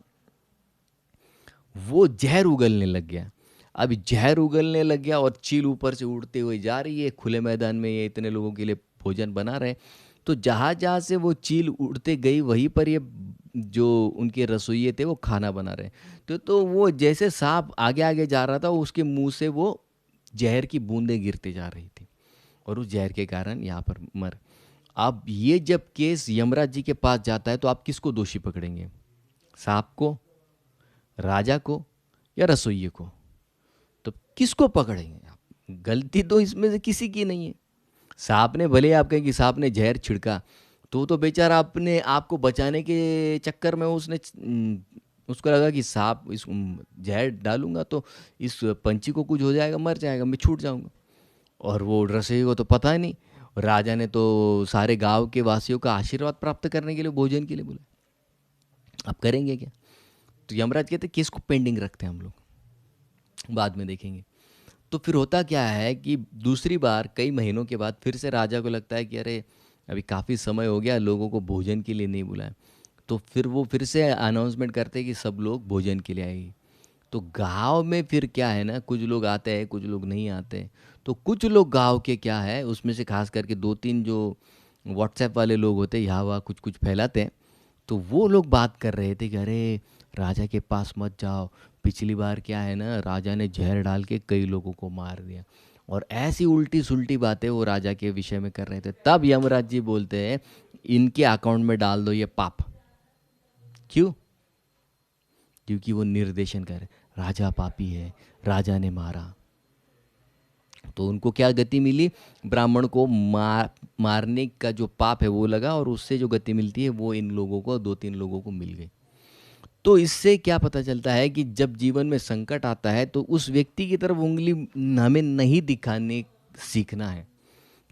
[SPEAKER 1] वो जहर उगलने लग गया। अब जहर उगलने लग गया और चील ऊपर से उड़ते हुए जा रही है खुले मैदान में, ये इतने लोगों के लिए भोजन बना रहे। तो जहाँ जहाँ से वो चील उड़ते गई वहीं पर ये जो उनके रसोइये थे वो खाना बना रहे। तो वो जैसे सांप आगे आगे जा रहा था, उसके मुंह से वो जहर की बूंदें गिरती जा रही थी और उस जहर के कारण यहाँ पर मर। अब ये जब केस यमराज जी के पास जाता है तो आप किसको दोषी पकड़ेंगे, सांप को, राजा को, या रसोइये को? तो किसको पकड़ेंगे आप? गलती तो इसमें से किसी की नहीं है। सांप ने, भले आप कहें कि सांप ने जहर छिड़का, तो बेचारा अपने आप को बचाने के चक्कर में उसने उसको लगा कि सांप इस जहर डालूंगा तो इस पंछी को कुछ हो जाएगा, मर जाएगा, मैं छूट जाऊंगा। और वो रसोई को तो पता ही नहीं। राजा ने तो सारे गांव के वासियों का आशीर्वाद प्राप्त करने के लिए भोजन के लिए बोला। अब करेंगे क्या? तो यमराज कहते केस को पेंडिंग रखते हैं हम लोग, बाद में देखेंगे। तो फिर होता क्या है कि दूसरी बार कई महीनों के बाद फिर से राजा को लगता है कि अरे अभी काफ़ी समय हो गया, लोगों को भोजन के लिए नहीं बुलाया। तो फिर वो फिर से अनाउंसमेंट करते हैं कि सब लोग भोजन के लिए आएंगे। तो गांव में फिर क्या है ना, कुछ लोग आते हैं कुछ लोग नहीं आते। तो कुछ लोग गांव के क्या है, उसमें से खास करके दो तीन जो व्हाट्सएप वाले लोग होते हैं, यहाँ वहाँ कुछ कुछ फैलाते हैं। तो वो लोग बात कर रहे थे कि अरे राजा के पास मत जाओ, पिछली बार क्या है ना, राजा ने जहर डाल के कई लोगों को मार दिया। और ऐसी उल्टी सुल्टी बातें वो राजा के विषय में कर रहे थे। तब यमराज जी बोलते हैं इनके अकाउंट में डाल दो ये पाप। क्यों? क्योंकि वो निर्देशन कर, राजा पापी है, राजा ने मारा। तो उनको क्या गति मिली, ब्राह्मण को मारने का जो पाप है वो लगा, और उससे जो गति मिलती है वो इन लोगों को, दो तीन लोगों को मिल गई। तो इससे क्या पता चलता है कि जब जीवन में संकट आता है तो उस व्यक्ति की तरफ उंगली हमें नहीं दिखाने सीखना है।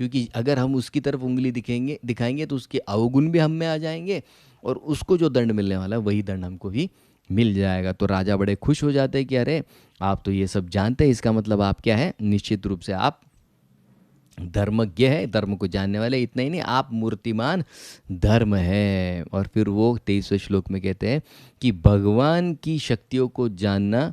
[SPEAKER 1] क्योंकि अगर हम उसकी तरफ उंगली दिखाएंगे तो उसके अवगुण भी हम में आ जाएंगे, और उसको जो दंड मिलने वाला है वही दंड हमको भी मिल जाएगा। तो राजा बड़े खुश हो जाते हैं कि अरे आप तो ये सब जानते हैं, इसका मतलब आप क्या है, निश्चित रूप से आप धर्मज्ञ है, धर्म को जानने वाले। इतना ही नहीं, आप मूर्तिमान धर्म है। और फिर वो 23वें श्लोक में कहते हैं कि भगवान की शक्तियों को जानना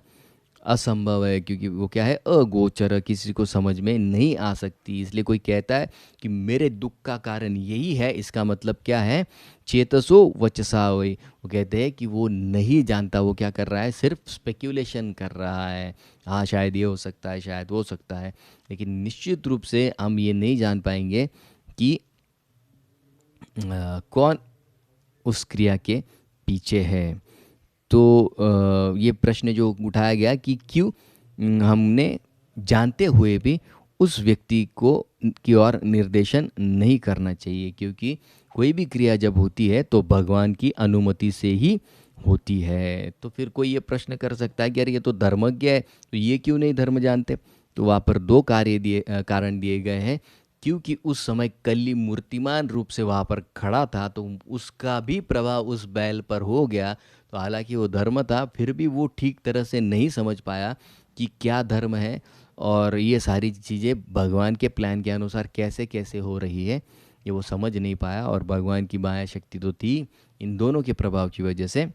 [SPEAKER 1] असंभव है, क्योंकि वो क्या है, अगोचर, किसी को समझ में नहीं आ सकती। इसलिए कोई कहता है कि मेरे दुख का कारण यही है, इसका मतलब क्या है, चेतसो वचसा वही। वो कहते हैं कि वो नहीं जानता, वो क्या कर रहा है, सिर्फ स्पेक्यूलेशन कर रहा है। हाँ शायद ये हो सकता है, शायद वो हो सकता है, लेकिन निश्चित रूप से हम ये नहीं जान पाएंगे कि कौन उस क्रिया के पीछे है। तो ये प्रश्न जो उठाया गया कि क्यों हमने जानते हुए भी उस व्यक्ति को की ओर निर्देशन नहीं करना चाहिए, क्योंकि कोई भी क्रिया जब होती है तो भगवान की अनुमति से ही होती है। तो फिर कोई ये प्रश्न कर सकता है कि यार ये तो धर्मज्ञ है, तो ये क्यों नहीं धर्म जानते? तो वहाँ पर दो कारण दिए गए हैं। क्योंकि उस समय कली मूर्तिमान रूप से वहाँ पर खड़ा था, तो उसका भी प्रभाव उस बैल पर हो गया। तो हालांकि वो धर्म था, फिर भी वो ठीक तरह से नहीं समझ पाया कि क्या धर्म है और ये सारी चीज़ें भगवान के प्लान के अनुसार कैसे कैसे हो रही है, ये वो समझ नहीं पाया। और भगवान की माया शक्ति तो थी, इन दोनों के प्रभाव की वजह से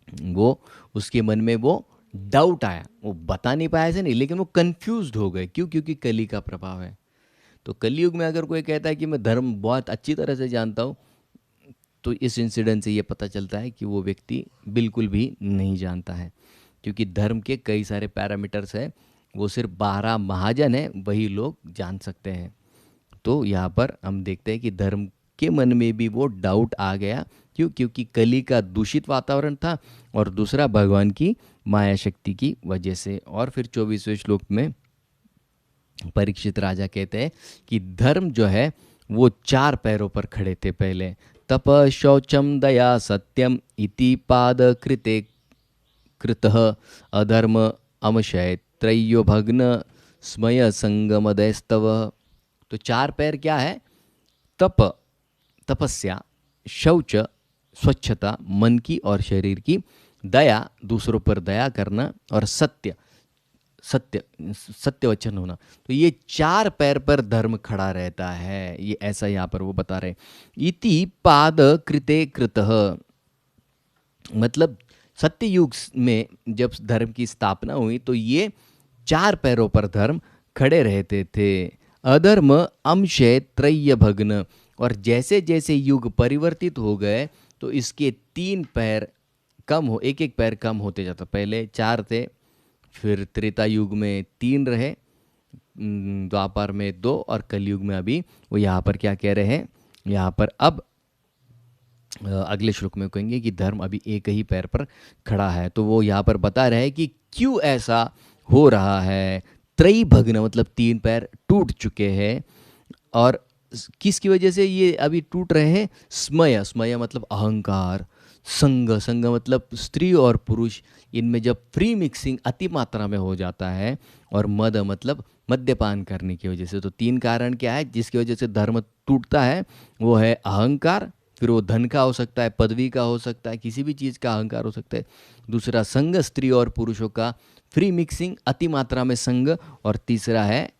[SPEAKER 1] वो, उसके मन में वो डाउट आया। वो बता नहीं पाया ऐसे नहीं, लेकिन वो कंफ्यूज्ड हो गए। क्यों? क्योंकि कली का प्रभाव है। तो कलयुग में अगर कोई कहता है कि मैं धर्म बहुत अच्छी तरह से जानता हूँ, तो इस इंसिडेंट से ये पता चलता है कि वो व्यक्ति बिल्कुल भी नहीं जानता है। क्योंकि धर्म के कई सारे पैरामीटर्स हैं, वो सिर्फ 12 महाजन हैं वही लोग जान सकते हैं। तो यहाँ पर हम देखते हैं कि धर्म के मन में भी वो डाउट आ गया। क्यों? क्योंकि कली का दूषित वातावरण था, और दूसरा भगवान की माया शक्ति की वजह से। और फिर 24वें श्लोक में परीक्षित राजा कहते हैं कि धर्म जो है वो चार पैरों पर खड़े थे पहले। तप शौचम दया सत्यम इति पाद कृते कृतः अधर्म अमशय त्रय्यो भग्न स्मय संगमदयस्तव। तो चार पैर क्या है? तप, तपस्या, शौच, स्वच्छता मन की और शरीर की, दया दूसरों पर दया करना, और सत्य, सत्य सत्य वचन होना। तो ये चार पैर पर धर्म खड़ा रहता है, ये ऐसा यहाँ पर वो बता रहे। इति पाद कृते कृतः, मतलब सत्य युग में जब धर्म की स्थापना हुई तो ये चार पैरों पर धर्म खड़े रहते थे। अधर्म अंशे त्रय्य भग्न, और जैसे जैसे युग परिवर्तित हो गए तो इसके तीन पैर कम हो, एक एक पैर कम होते जाता। पहले चार थे, फिर त्रेता युग में तीन रहे, द्वापर में दो, और कलयुग में अभी वो यहाँ पर क्या कह रहे हैं, यहाँ पर अब अगले श्लोक में कहेंगे कि धर्म अभी एक ही पैर पर खड़ा है। तो वो यहाँ पर बता रहे हैं कि क्यों ऐसा हो रहा है। त्रयी भग्न मतलब तीन पैर टूट चुके हैं, और किसकी वजह से ये अभी टूट रहे हैं? स्मय, स्मय मतलब अहंकार, संग, संग मतलब स्त्री और पुरुष, इनमें जब फ्री मिक्सिंग अति मात्रा में हो जाता है, और मद मतलब मद्यपान करने की वजह से। तो तीन कारण क्या है जिसकी वजह से धर्म टूटता है? वो है अहंकार, फिर वो धन का हो सकता है, पदवी का हो सकता है, किसी भी चीज़ का अहंकार हो सकता है। दूसरा संग, स्त्री और पुरुषों का फ्री मिक्सिंग, अति मात्रा में संग, और तीसरा है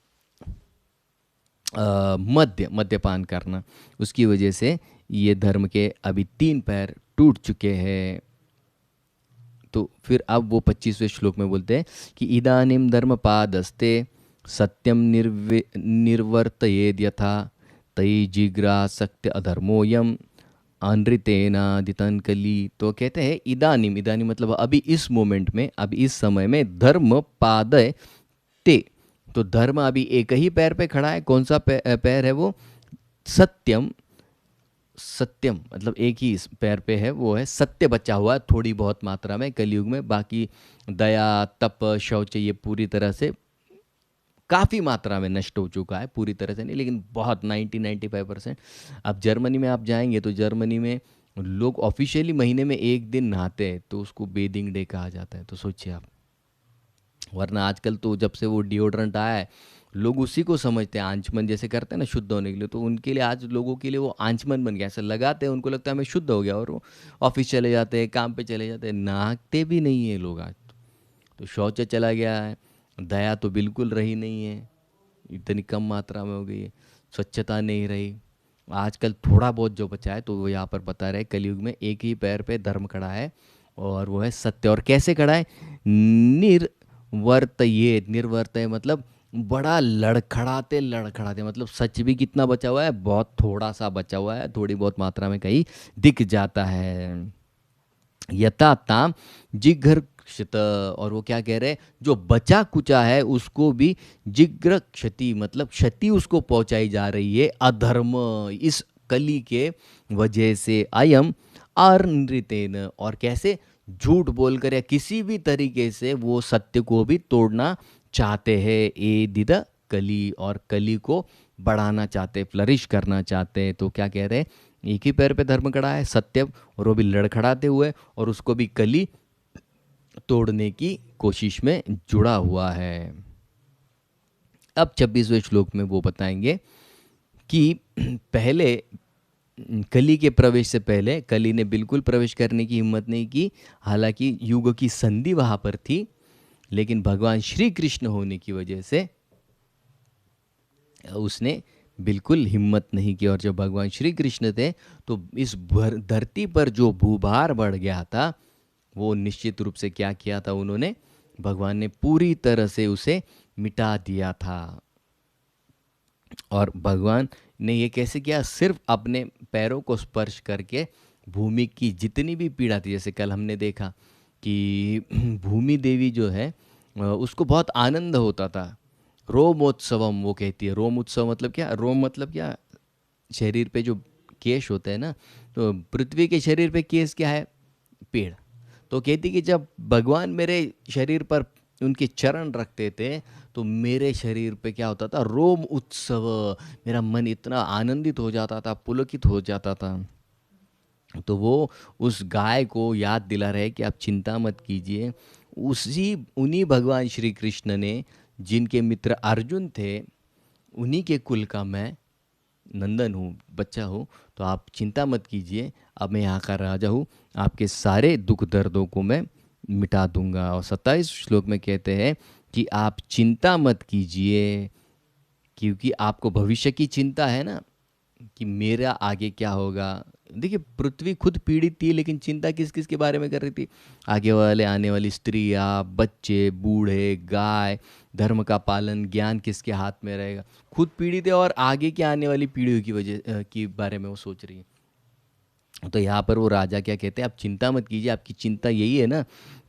[SPEAKER 1] मद्यपान करना। उसकी वजह से ये धर्म के अभी तीन पैर टूट चुके हैं। तो फिर अब वो 25वें श्लोक में बोलते हैं कि इदानीम धर्मपादस्ते सत्यम निर्वर्तयेद यथा तयि जिग्रासक्त्य अधर्मोयम अनृतेनादितन कली। तो कहते हैं इदानीम, इदानीम मतलब अभी इस मोमेंट में, अभी इस समय में, धर्म पादय ते, तो धर्म अभी एक ही पैर पे खड़ा है। कौन सा पैर है वो? सत्यम, सत्यम मतलब एक ही इस पैर पे है, वो है सत्य बचा हुआ है थोड़ी बहुत मात्रा में कलयुग में। बाकी दया, तप, शौच ये पूरी तरह से काफ़ी मात्रा में नष्ट हो चुका है, पूरी तरह से नहीं लेकिन बहुत 90-95%। अब जर्मनी में आप जाएंगे तो जर्मनी में लोग ऑफिशियली महीने में एक दिन नहाते हैं, तो उसको बेदिंग डे कहा जाता है। तो सोचिए आप, वरना आजकल तो जब से वो डिओड्रेंट आया है लोग उसी को समझते हैं आंचमन जैसे करते हैं ना शुद्ध होने के लिए, तो उनके लिए आज लोगों के लिए वो आंचमन बन गया। ऐसा लगाते हैं, उनको लगता है हमें शुद्ध हो गया, और वो ऑफिस चले जाते हैं, काम पे चले जाते हैं, नहाते भी नहीं है लोग आज। तो शौच चला गया है, दया तो बिल्कुल रही नहीं है, इतनी कम मात्रा में हो गई है, स्वच्छता नहीं रही। आजकल थोड़ा बहुत जो बचा है, तो वो यहाँ पर बता रहे हैं कलयुग में एक ही पैर पे धर्म खड़ा है, और वो है सत्य। और कैसे खड़ा है? निर्वर्तये, निर्वर्तय मतलब बड़ा लड़खड़ाते लड़खड़ाते, मतलब सच भी कितना बचा हुआ है? बहुत थोड़ा सा बचा हुआ है, थोड़ी बहुत मात्रा में कहीं दिख जाता है। यथा ताम जिघ्र क्षत, और वो क्या कह रहे हैं? जो बचा कुचा है उसको भी जिग्र क्षति मतलब क्षति उसको पहुंचाई जा रही है, अधर्म इस कली के वजह से। अयम अनृतेन, और कैसे? झूठ बोलकर या किसी भी तरीके से वो सत्य को भी तोड़ना चाहते हैं। ए दिद कली, और कली को बढ़ाना चाहते, फ्लरिश करना चाहते हैं। तो क्या कह रहे हैं? एक ही पैर पे धर्म खड़ा है, सत्य, और वो भी लड़खड़ाते हुए, और उसको भी कली तोड़ने की कोशिश में जुड़ा हुआ है। अब 26वें श्लोक में वो बताएंगे कि पहले कली के प्रवेश से पहले कली ने बिल्कुल प्रवेश करने की हिम्मत नहीं की, हालांकि युग की संधि वहां पर थी, लेकिन भगवान श्री कृष्ण होने की वजह से उसने बिल्कुल हिम्मत नहीं की। और जब भगवान श्री कृष्ण थे तो इस धरती पर जो भूभार बढ़ गया था, वो निश्चित रूप से क्या किया था उन्होंने? भगवान ने पूरी तरह से उसे मिटा दिया था। और भगवान ने ये कैसे किया? सिर्फ अपने पैरों को स्पर्श करके भूमि की जितनी भी पीड़ा थी, जैसे कल हमने देखा कि भूमि देवी जो है उसको बहुत आनंद होता था। रोमोत्सवम वो कहती है। रोम उत्सव मतलब क्या? रोम मतलब क्या? शरीर पे जो केश होते हैं ना, तो पृथ्वी के शरीर पे केश क्या है? पेड़। तो कहती कि जब भगवान मेरे शरीर पर उनके चरण रखते थे तो मेरे शरीर पे क्या होता था, रोम उत्सव, मेरा मन इतना आनंदित हो जाता था, पुलकित हो जाता था। तो वो उस गाय को याद दिला रहे कि आप चिंता मत कीजिए। उसी उन्हीं भगवान श्री कृष्ण ने, जिनके मित्र अर्जुन थे, उन्हीं के कुल का मैं नंदन हूँ, बच्चा हूँ। तो आप चिंता मत कीजिए, अब मैं यहाँ का राजा हूँ, आपके सारे दुख दर्दों को मैं मिटा दूंगा। और 27 श्लोक में कहते हैं कि आप चिंता मत कीजिए, क्योंकि आपको भविष्य की चिंता है ना, कि मेरा आगे क्या होगा। देखिए, पृथ्वी खुद पीड़ित थी, लेकिन चिंता किस किस के बारे में कर रही थी? आगे वाले आने वाली स्त्रियाँ, बच्चे, बूढ़े, गाय, धर्म का पालन, ज्ञान किसके हाथ में रहेगा। खुद पीड़ित है और आगे की आने वाली पीढ़ियों की वजह की बारे में वो सोच रही है। तो यहाँ पर वो राजा क्या कहते हैं, आप चिंता मत कीजिए, आपकी चिंता यही है ना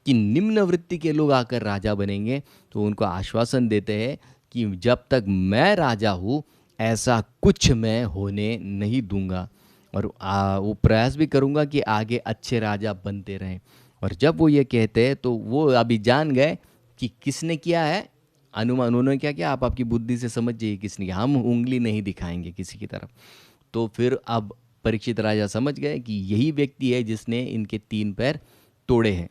[SPEAKER 1] कि निम्न वृत्ति के लोग आकर राजा बनेंगे। तो उनको आश्वासन देते हैं कि जब तक मैं राजा हूँ, ऐसा कुछ मैं होने नहीं दूंगा, और वो प्रयास भी करूंगा कि आगे अच्छे राजा बनते रहें। और जब वो ये कहते हैं तो वो अभी जान गए कि किसने किया है अनुमान। उन्होंने क्या किया, आप आपकी बुद्धि से समझ जाइए किसने किया, हम उंगली नहीं दिखाएंगे किसी की तरफ। तो फिर अब परीक्षित राजा समझ गए कि यही व्यक्ति है जिसने इनके 3 पैर तोड़े हैं।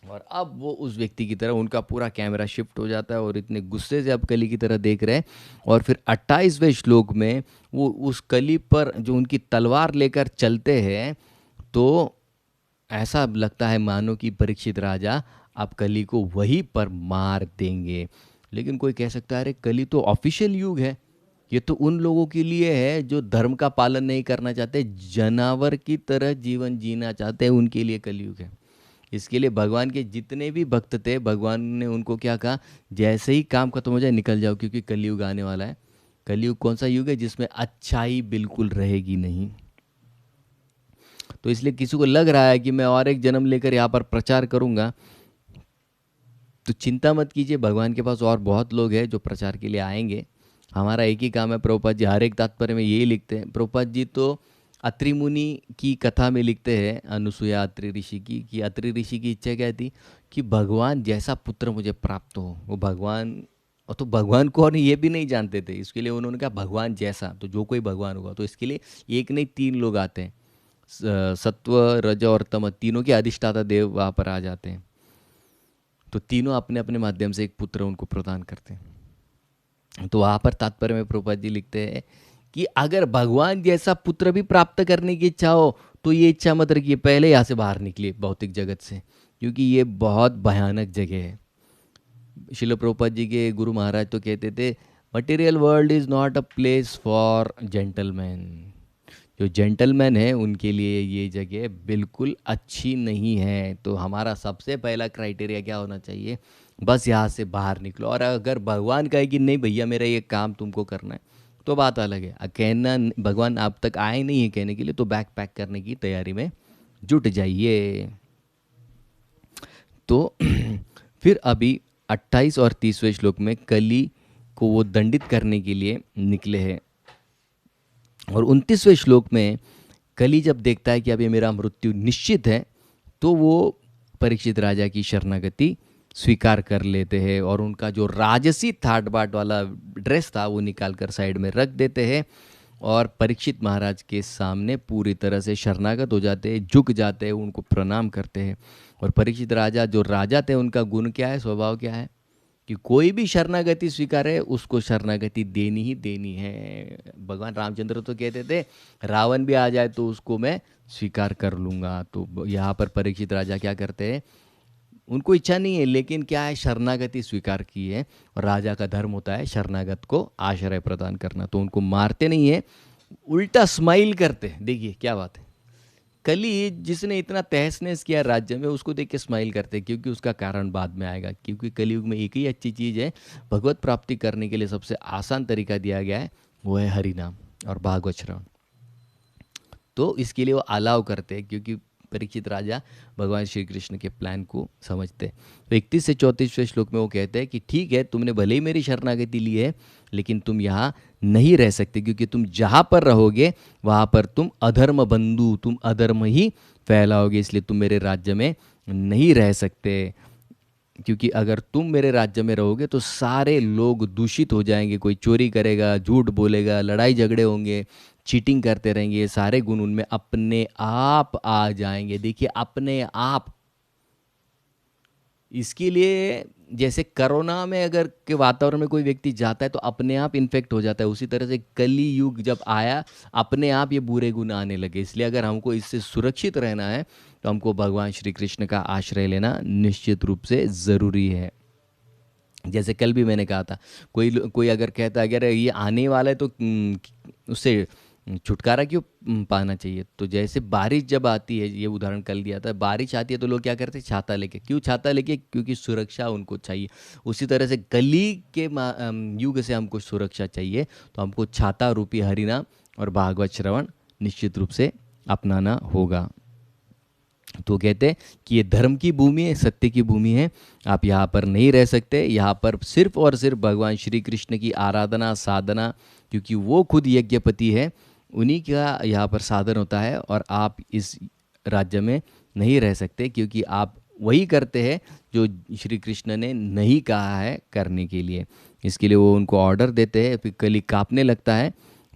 [SPEAKER 1] और अब वो उस व्यक्ति की तरह, उनका पूरा कैमरा शिफ्ट हो जाता है और इतने गुस्से से अब कली की तरह देख रहे हैं। और फिर 28वें श्लोक में वो उस कली पर जो उनकी तलवार लेकर चलते हैं, तो ऐसा लगता है मानो कि परीक्षित राजा अब कली को वहीं पर मार देंगे। लेकिन कोई कह सकता है, अरे कली तो ऑफिशियल युग है, ये तो उन लोगों के लिए है जो धर्म का पालन नहीं करना चाहते, जानवर की तरह जीवन जीना चाहते हैं, उनके लिए कलयुग है। इसके लिए भगवान के जितने भी भक्त थे, भगवान ने उनको क्या कहा, जैसे ही काम खत्म हो जाए निकल जाओ, क्योंकि कलयुग आने वाला है। कलयुग कौन सा युग है? जिसमें अच्छाई बिल्कुल रहेगी नहीं। तो इसलिए किसी को लग रहा है कि मैं और एक जन्म लेकर यहाँ पर प्रचार करूँगा, तो चिंता मत कीजिए, भगवान के पास और बहुत लोग हैं जो प्रचार के लिए आएंगे। हमारा एक ही काम है। प्रभुपाद जी हर एक तात्पर्य में यही लिखते हैं। प्रभुपाद जी तो अत्रि मुनि की कथा में लिखते हैं, अनुसुया अत्रि ऋषि की, कि अत्रि ऋषि की इच्छा क्या थी कि भगवान जैसा पुत्र मुझे प्राप्त हो। वो भगवान, और तो भगवान को और ये भी नहीं जानते थे, इसके लिए उन्होंने कहा भगवान जैसा, तो जो कोई भगवान होगा। तो इसके लिए एक नहीं 3 लोग आते हैं, सत्व, रज और तम, तीनों के अधिष्ठाता देव वहाँ पर आ जाते हैं। तो तीनों अपने अपने माध्यम से एक पुत्र उनको प्रदान करते हैं। तो वहाँ पर तात्पर्य में प्रभुपाद जी लिखते हैं कि अगर भगवान जैसा पुत्र भी प्राप्त करने की इच्छा हो, तो ये इच्छा मत रखिए, पहले यहाँ से बाहर निकलिए भौतिक जगत से, क्योंकि ये बहुत भयानक जगह है। शिल प्रभुपाद जी के गुरु महाराज तो कहते थे, material world is not a place for gentleman. जो जेंटलमैन है उनके लिए ये जगह बिल्कुल अच्छी नहीं है। तो हमारा सबसे पहला क्राइटेरिया क्या होना चाहिए, बस यहाँ से बाहर निकलो। और अगर भगवान कहे कि नहीं भैया मेरा ये काम तुमको करना है, तो बात अलग है। कहना, भगवान आप तक आए नहीं है कहने के लिए, तो बैग पैक करने की तैयारी में जुट जाइए। तो फिर अभी 28 और 30वें श्लोक में कली को वो दंडित करने के लिए निकले हैं। और 29वें श्लोक में कली जब देखता है कि अब ये मेरा मृत्यु निश्चित है, तो वो परीक्षित राजा की शरणागति स्वीकार कर लेते हैं और उनका जो राजसी थाट बाट वाला ड्रेस था वो निकाल कर साइड में रख देते हैं और परीक्षित महाराज के सामने पूरी तरह से शरणागत हो जाते हैं, झुक जाते हैं, उनको प्रणाम करते हैं। और परीक्षित राजा जो राजा थे, उनका गुण क्या है, स्वभाव क्या है, कि कोई भी शरणागति स्वीकारे उसको शरणागति देनी ही देनी है। भगवान रामचंद्र तो कहते थे रावण भी आ जाए तो उसको मैं स्वीकार कर लूँगा। तो यहाँ पर परीक्षित राजा क्या करते हैं, उनको इच्छा नहीं है, लेकिन क्या है, शरणागति स्वीकार की है और राजा का धर्म होता है शरणागत को आश्रय प्रदान करना। तो उनको मारते नहीं है, उल्टा स्माइल करते हैं। देखिए क्या बात है, कली जिसने इतना तहस नहस किया राज्य में, उसको देख के स्माइल करते हैं, क्योंकि उसका कारण बाद में आएगा। क्योंकि कलयुग में एक ही अच्छी चीज़ है, भगवत प्राप्ति करने के लिए सबसे आसान तरीका दिया गया है, वो है हरि नाम और भागवत श्रवण। तो इसके लिए वो अलाव करते हैं, क्योंकि परीक्षित राजा भगवान श्री कृष्ण के प्लान को समझते हैं। तो 31 से 34वें श्लोक में वो कहते हैं कि ठीक है, तुमने भले ही मेरी शरणागति ली है, लेकिन तुम यहाँ नहीं रह सकते, क्योंकि तुम जहाँ पर रहोगे वहाँ पर तुम अधर्म बंधु, तुम अधर्म ही फैलाओगे, इसलिए तुम मेरे राज्य में नहीं रह सकते। क्योंकि अगर तुम मेरे राज्य में रहोगे तो सारे लोग दूषित हो जाएंगे, कोई चोरी करेगा, झूठ बोलेगा, लड़ाई झगड़े होंगे, चीटिंग करते रहेंगे, ये सारे गुण उनमें अपने आप आ जाएंगे। देखिए, अपने आप। इसके लिए जैसे कोरोना में अगर के वातावरण में कोई व्यक्ति जाता है तो अपने आप इन्फेक्ट हो जाता है, उसी तरह से कली युग जब आया अपने आप ये बुरे गुण आने लगे। इसलिए अगर हमको इससे सुरक्षित रहना है तो हमको भगवान श्री कृष्ण का आश्रय लेना निश्चित रूप से ज़रूरी है। जैसे कल भी मैंने कहा था, कोई अगर कहता है अगर ये आने वाला है तो उससे छुटकारा क्यों पाना चाहिए। तो जैसे बारिश जब आती है, ये उदाहरण कल दिया था, बारिश आती है तो लोग क्या करते हैं, छाता लेके। क्यों छाता लेके? क्योंकि सुरक्षा उनको चाहिए। उसी तरह से कली के युग से हमको सुरक्षा चाहिए, तो हमको छाता रूपी हरिनाम और भागवत श्रवण निश्चित रूप से अपनाना होगा। तो कहते हैं कि ये धर्म की भूमि है, सत्य की भूमि है, आप यहाँ पर नहीं रह सकते। यहाँ पर सिर्फ और सिर्फ भगवान श्री कृष्ण की आराधना साधना, क्योंकि वो खुद यज्ञपति है, उन्हीं का यहाँ पर साधन होता है। और आप इस राज्य में नहीं रह सकते क्योंकि आप वही करते हैं जो श्री कृष्ण ने नहीं कहा है करने के लिए। इसके लिए वो उनको ऑर्डर देते हैं, फिर कली कांपने लगता है।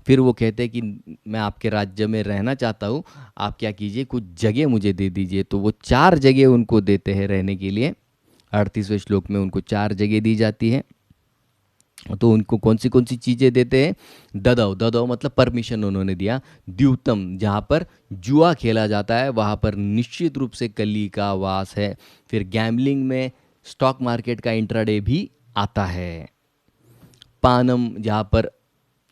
[SPEAKER 1] फिर वो कहते हैं कि मैं आपके राज्य में रहना चाहता हूँ, आप क्या कीजिए, कुछ जगह मुझे दे दीजिए। तो वो 4 जगह उनको देते हैं रहने के लिए। 38वें श्लोक में उनको 4 जगह दी जाती है। तो उनको कौन सी चीज़ें देते हैं? ददौ, ददौ मतलब परमिशन उन्होंने दिया। द्यूतम, जहाँ पर जुआ खेला जाता है वहाँ पर निश्चित रूप से कली का वास है। फिर गैम्बलिंग में स्टॉक मार्केट का इंट्राडे भी आता है। पानम, जहाँ पर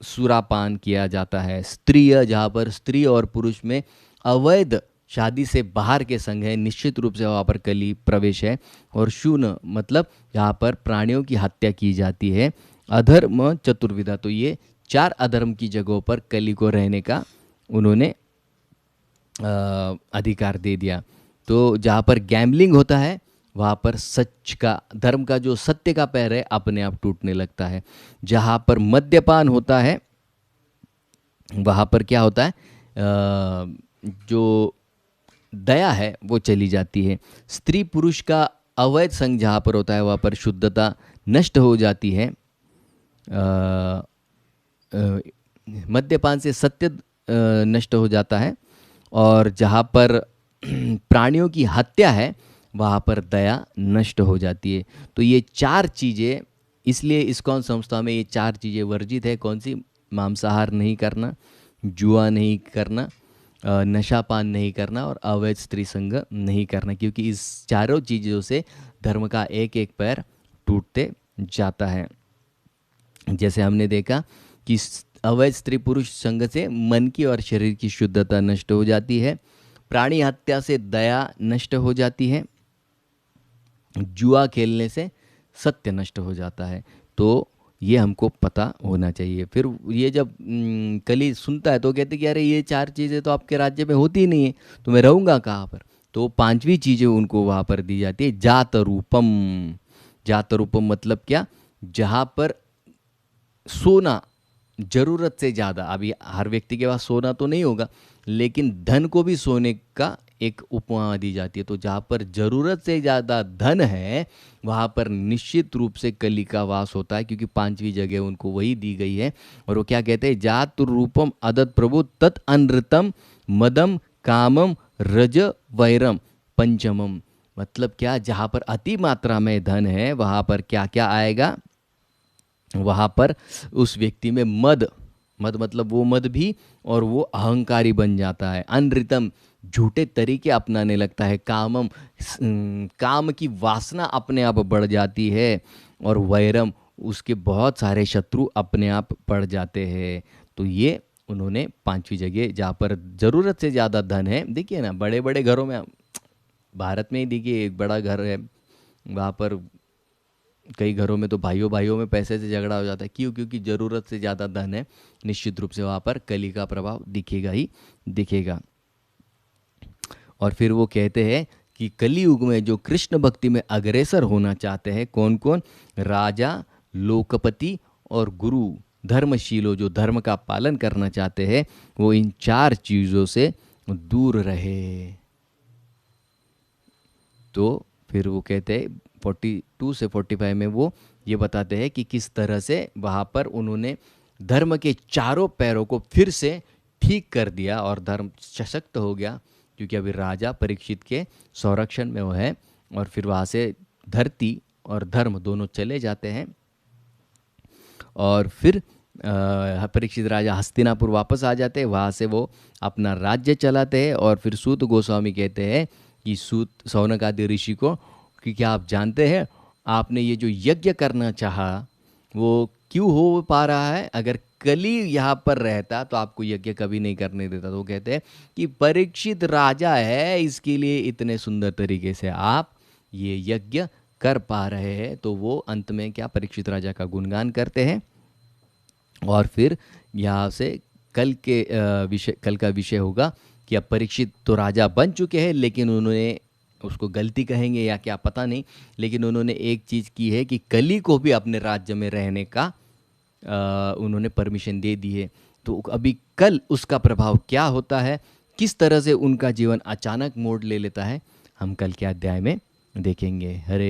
[SPEAKER 1] सुरापान किया जाता है। स्त्रीय, जहाँ पर स्त्री और पुरुष में अवैध शादी से बाहर के संग है, निश्चित रूप से वहाँ पर कली प्रवेश है। और शून मतलब जहाँ पर प्राणियों की हत्या की जाती है। अधर्म चतुर्विधा, तो ये 4 अधर्म की जगहों पर कली को रहने का उन्होंने अधिकार दे दिया। तो जहाँ पर गैम्बलिंग होता है वहाँ पर सच का, धर्म का जो सत्य का पैर है अपने आप टूटने लगता है। जहाँ पर मद्यपान होता है वहाँ पर क्या होता है, जो दया है वो चली जाती है। स्त्री पुरुष का अवैध संग जहाँ पर होता है वहाँ पर शुद्धता नष्ट हो जाती है। मद्यपान से सत्य नष्ट हो जाता है। और जहाँ पर प्राणियों की हत्या है वहाँ पर दया नष्ट हो जाती है। तो ये 4 चीज़ें, इसलिए इस्कॉन संस्था में ये 4 चीज़ें वर्जित है। कौन सी? मांसाहार नहीं करना, जुआ नहीं करना, नशापान नहीं करना और अवैध स्त्री संग नहीं करना, क्योंकि इस चारों चीज़ों से धर्म का एक एक पैर टूटते जाता है। जैसे हमने देखा कि अवैध स्त्री पुरुष संग से मन की और शरीर की शुद्धता नष्ट हो जाती है। प्राणी हत्या से दया नष्ट हो जाती है। जुआ खेलने से सत्य नष्ट हो जाता है। तो ये हमको पता होना चाहिए। फिर ये जब कली सुनता है तो कहते कि अरे ये 4 चीज़ें तो आपके राज्य में होती नहीं है, तो मैं रहूँगा कहाँ पर। तो 5वीं चीज़ें उनको वहाँ पर दी जाती है, जात रूपम। जात रूपम मतलब क्या? जहाँ पर सोना ज़रूरत से ज़्यादा, अभी हर व्यक्ति के पास सोना तो नहीं होगा, लेकिन धन को भी सोने का एक उपमा दी जाती है। तो जहाँ पर ज़रूरत से ज़्यादा धन है वहाँ पर निश्चित रूप से कली का वास होता है, क्योंकि 5वीं जगह उनको वही दी गई है। और वो क्या कहते हैं? जात रूपम अदत प्रभु तत् अनृतम मदम कामम रज वैरम पंचमम। मतलब क्या? जहाँ पर अति मात्रा में धन है वहाँ पर क्या क्या आएगा? वहाँ पर उस व्यक्ति में मद, मद मतलब वो मद भी, और वो अहंकारी बन जाता है। अनृतम, झूठे तरीके अपनाने लगता है। कामम, काम की वासना अपने आप बढ़ जाती है। और वैरम, उसके बहुत सारे शत्रु अपने आप पड़ जाते हैं। तो ये उन्होंने 5वीं जगह, जहाँ पर ज़रूरत से ज़्यादा धन है। देखिए ना, बड़े बड़े घरों में, भारत में ही देखिए एक बड़ा घर है, वहाँ पर कई घरों में तो भाइयों भाइयों में पैसे से झगड़ा हो जाता है। क्यों? क्योंकि ज़रूरत से ज़्यादा धन है। निश्चित रूप से वहाँ पर कली का प्रभाव दिखेगा ही दिखेगा। और फिर वो कहते हैं कि कलियुग में जो कृष्ण भक्ति में अग्रसर होना चाहते हैं, कौन कौन? राजा, लोकपति और गुरु, धर्मशीलो, जो धर्म का पालन करना चाहते हैं, वो इन 4 चीज़ों से दूर रहे। तो फिर वो कहते हैं 42 से 45 में वो ये बताते हैं कि किस तरह से वहाँ पर उन्होंने धर्म के चारों पैरों को फिर से ठीक कर दिया और धर्म सशक्त हो गया, क्योंकि अभी राजा परीक्षित के संरक्षण में वो है। और फिर वहाँ से धरती और धर्म दोनों चले जाते हैं। और फिर परीक्षित राजा हस्तिनापुर वापस आ जाते हैं, वहाँ से वो अपना राज्य चलाते हैं। और फिर सूत गोस्वामी कहते हैं कि सूत शौनक आदि ऋषि को कि क्या आप जानते हैं आपने ये जो यज्ञ करना चाहा वो क्यों हो पा रहा है? अगर कली यहाँ पर रहता तो आपको यज्ञ कभी नहीं करने देता। तो वो कहते हैं कि परीक्षित राजा है, इसके लिए इतने सुंदर तरीके से आप ये यज्ञ कर पा रहे हैं। तो वो अंत में क्या परीक्षित राजा का गुणगान करते हैं। और फिर यहाँ से कल का विषय होगा कि अब परीक्षित तो राजा बन चुके हैं, लेकिन उन्होंने उसको गलती कहेंगे या क्या पता नहीं, लेकिन उन्होंने एक चीज़ की है कि कली को भी अपने राज्य में रहने का उन्होंने परमिशन दे दी है। तो अभी कल उसका प्रभाव क्या होता है, किस तरह से उनका जीवन अचानक मोड़ ले लेता है, हम कल के अध्याय में देखेंगे। हरे